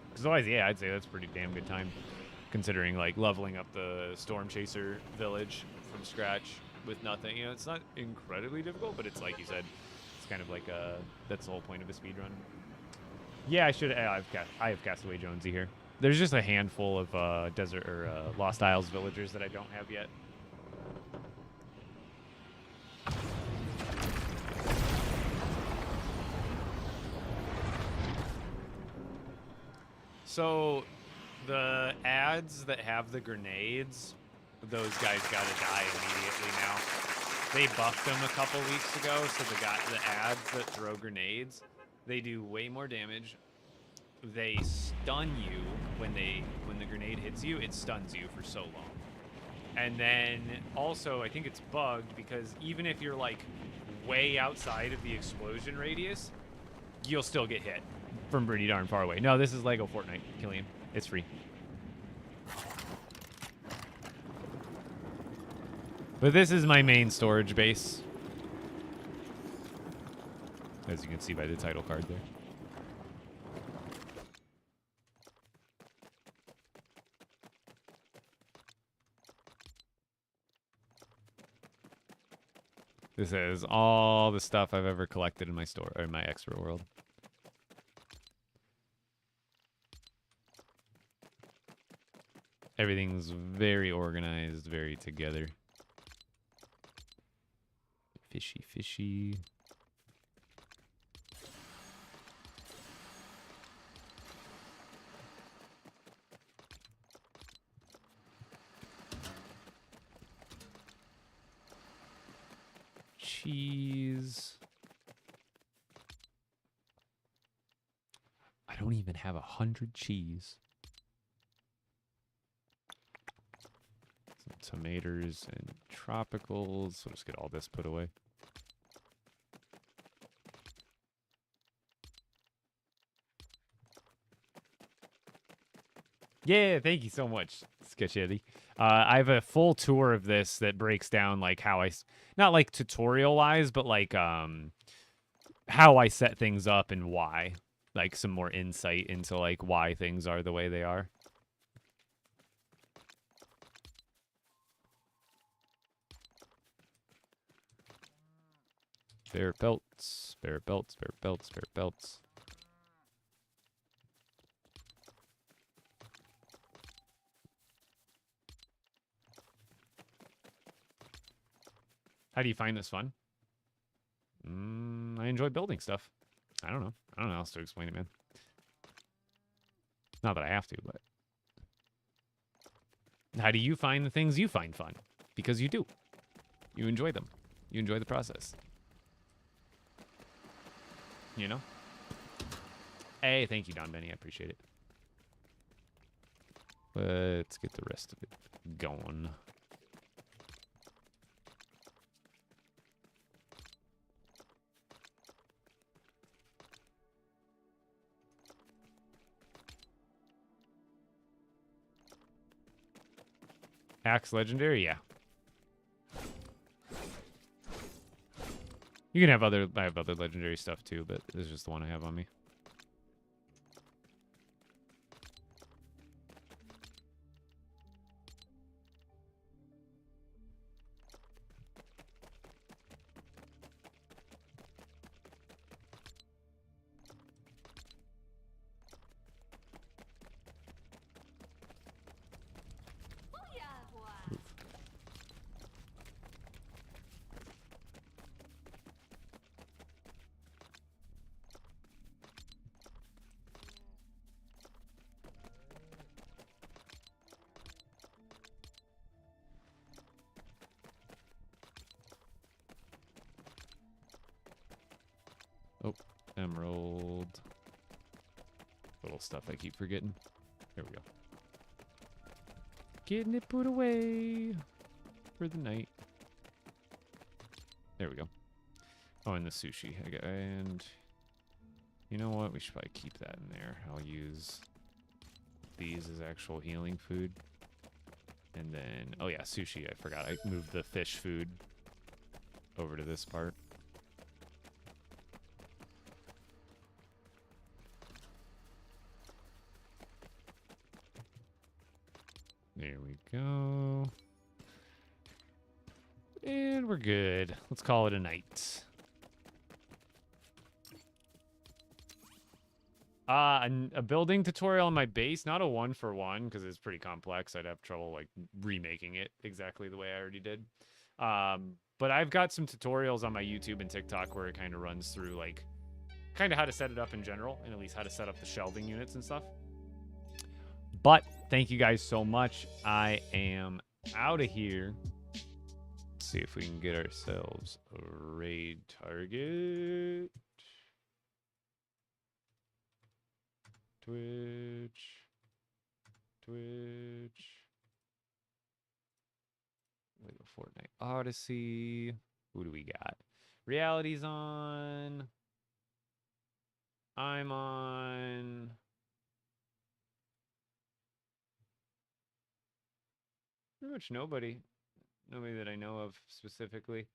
Because otherwise, yeah, I'd say that's pretty damn good time, considering like leveling up the Storm Chaser village from scratch with nothing. You know, it's not incredibly difficult, but it's like you said, it's kind of like that's the whole point of a speedrun. Yeah, I have Castaway Jonesy here. There's just a handful of desert or Lost Isles villagers that I don't have yet. So the ads that have the grenades, those guys gotta die immediately now. They buffed them a couple weeks ago, so the ads that throw grenades, they do way more damage. They stun you when the grenade hits you. It stuns you for so long. And then also, I think it's bugged because even if you're like way outside of the explosion radius, you'll still get hit from pretty darn far away. No, this is LEGO Fortnite, Killian. It's free. But this is my main storage base, as you can see by the title card there. This is all the stuff I've ever collected in my store or in my expert world. Everything's very organized, very together. Fishy, fishy. Cheese. I don't even have 100 cheese. Some tomatoes and tropicals. So just get all this put away. Yeah, thank you so much, Sketchetti. I have a full tour of this that breaks down like how not like tutorial wise, but like how I set things up and why. Like some more insight into like why things are the way they are. Spare belts, spare belts, spare belts, spare belts. How do you find this fun? I enjoy building stuff. I don't know. I don't know how else to explain it, man. Not that I have to, but. How do you find the things you find fun? Because you do. You enjoy them. You enjoy the process. You know? Hey, thank you, Don Benny. I appreciate it. Let's get the rest of it going. Axe legendary, yeah. You can have other. I have other legendary stuff too, but this is just the one I have on me. Oh, emerald. Little stuff I keep forgetting. Here we go. Getting it put away for the night. There we go. Oh, and the sushi. And you know what? We should probably keep that in there. I'll use these as actual healing food. And then, oh yeah, sushi. I forgot. I moved the fish food over to this part. There we go. And we're good. Let's call it a night. A building tutorial on my base, not a one-for-one, because it's pretty complex. I'd have trouble, like, remaking it exactly the way I already did. But I've got some tutorials on my YouTube and TikTok where it kind of runs through, like, kind of how to set it up in general, and at least how to set up the shelving units and stuff. But thank you guys so much. I am out of here. Let's see if we can get ourselves a raid target. Twitch. LEGO Fortnite Odyssey. Who do we got? Reality's on. I'm on. Pretty much nobody. Nobody that I know of specifically.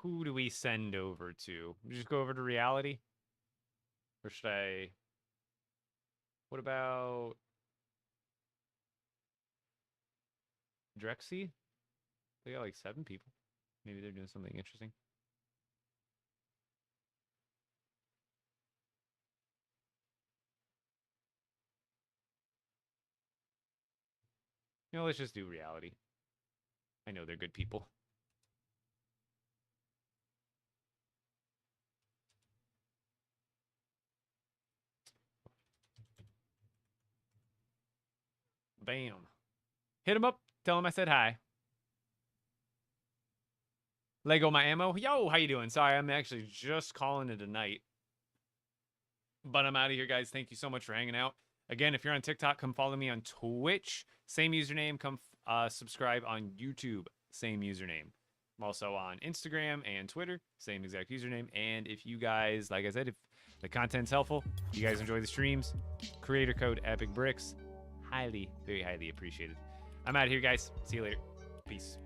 Who do we send over to? We just go over to reality? Or should I... What about... Drexy? They got like 7 people. Maybe they're doing something interesting. You know, let's just do reality. I know they're good people. Bam. Hit him up. Tell him I said hi. Lego my ammo. Yo, how you doing? Sorry, I'm actually just calling it a night. But I'm out of here, guys. Thank you so much for hanging out. Again, if you're on TikTok, come follow me on Twitch. Same username. Come subscribe on YouTube. Same username. I'm also on Instagram and Twitter, same exact username. And if you guys, like I said, if the content's helpful, you guys enjoy the streams, creator code EpicBricks, highly, very highly appreciated. I'm out of here, guys. See you later. Peace.